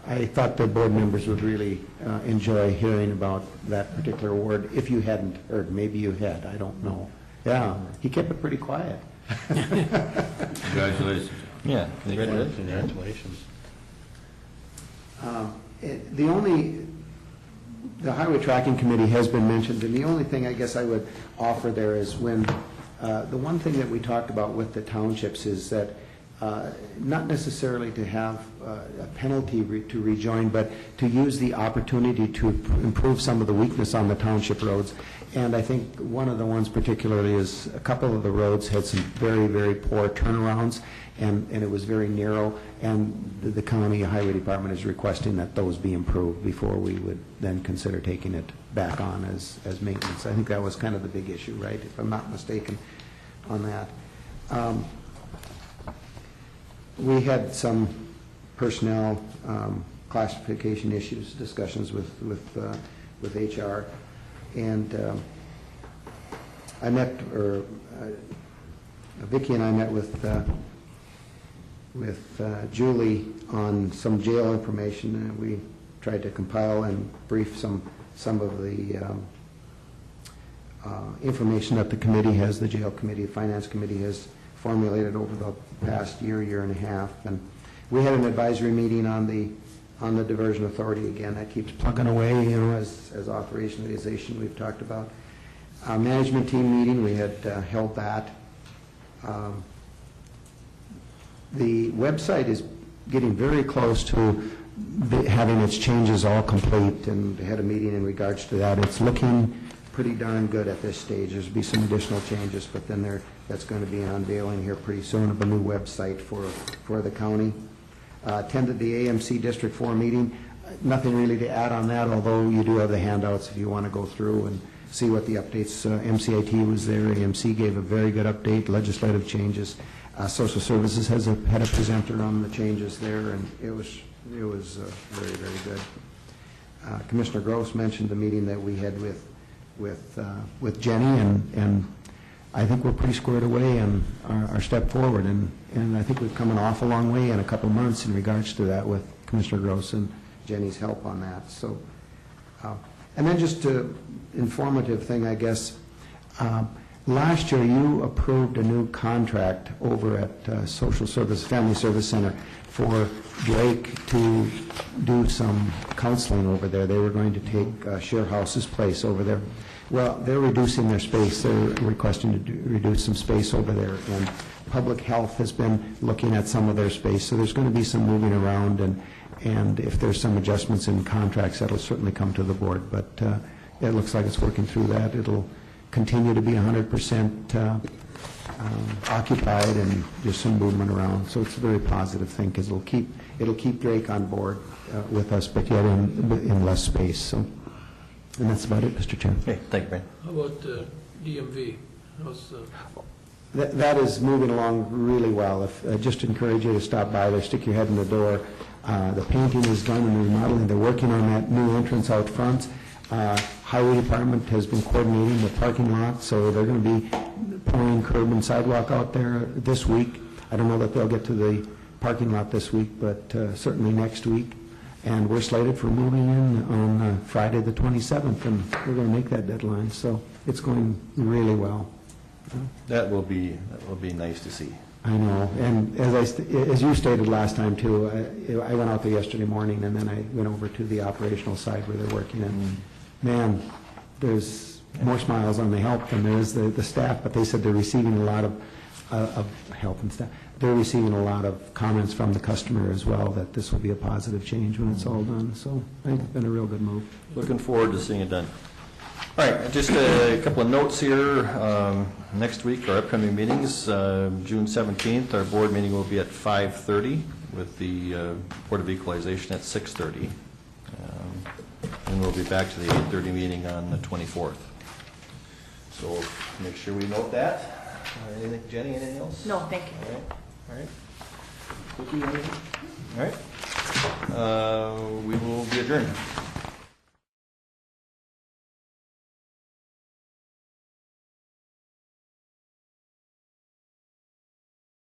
D: I thought the board members would really enjoy hearing about that particular award. If you hadn't heard, maybe you had, I don't know. Yeah, he kept it pretty quiet.
C: Congratulations.
A: Yeah,
B: Congratulations.
D: The Highway Tracking Committee has been mentioned, and the only thing I guess I would offer there is when, the one thing that we talked about with the townships is that not necessarily to have a penalty to rejoin, but to use the opportunity to improve some of the weakness on the township roads. And I think one of the ones particularly is a couple of the roads had some very, very poor turnarounds, and it was very narrow, and the county highway department is requesting that those be improved before we would then consider taking it back on as maintenance. I think that was kind of the big issue, right, if I'm not mistaken on that. We had some personnel classification issues, discussions with HR, and I met, or Vicki and I met with Julie on some jail information, and we tried to compile and brief some of the information that the committee has, the jail committee, the finance committee has formulated over the past year and a half. And we had an advisory meeting on the diversion authority. Again, that keeps plugging away, as operationalization we've talked about. Management team meeting, we had held that, The website is getting very close to having its changes all complete, and they had a meeting in regards to that. It's looking pretty darn good at this stage. There's be some additional changes, but then that's going to be an unveiling here pretty soon of a new website for the county. Attended the AMC District 4 meeting. Nothing really to add on that, although you do have the handouts if you want to go through and see what the updates. MCIT was there. AMC gave a very good update, legislative changes. Social Services had a presenter on the changes there, and it was very, very good. Commissioner Gross mentioned the meeting that we had with Jenny, and I think we're pretty squared away on our step forward, and I think we've come an awful long way in a couple of months in regards to that with Commissioner Gross and Jenny's help on that. So, and then just an informative thing, I guess. Last year, you approved a new contract over at Social Service, Family Service Center for Drake to do some counseling over there. They were going to take Share House's place over there. Well, they're reducing their space. They're requesting to reduce some space over there, and Public Health has been looking at some of their space, so there's going to be some moving around, and if there's some adjustments in contracts, that'll certainly come to the board, but it looks like it's working through that. It'll continue to be 100% occupied, and just some movement around, so it's a very positive thing, because it'll keep Drake on board with us, but yet in less space. So, and that's about it, Mr. Chairman.
A: Okay, thank you, Brian.
E: How about DMV? How's
D: That is moving along really well. Just encourage you to stop by there, stick your head in the door. The painting is done and remodeling. They're working on that new entrance out front. Highway Department has been coordinating the parking lot, so they're going to be pouring curb and sidewalk out there this week. I don't know that they'll get to the parking lot this week, but certainly next week. And we're slated for moving in on Friday the 27th, and we're going to make that deadline. So it's going really well.
A: That will be nice to see.
D: I know, and as you stated last time too, I went out there yesterday morning, and then I went over to the operational side where they're working, and man, there's more smiles on the help than there is the staff, but they said they're receiving a lot of help and staff. They're receiving a lot of comments from the customer as well, that this will be a positive change when it's all done, so I think it's been a real good move.
A: Looking forward to seeing it done. All right, just a couple of notes here. Next week, our upcoming meetings, June 17th, our board meeting will be at 5:30 with the Board of Equalization at 6:30. And we'll be back to the 8:30 meeting on the 24th. So make sure we note that. Anything, Jenny, anything else?
L: No, thank you.
A: All right. Cookie, anything? All right. We will be adjourned.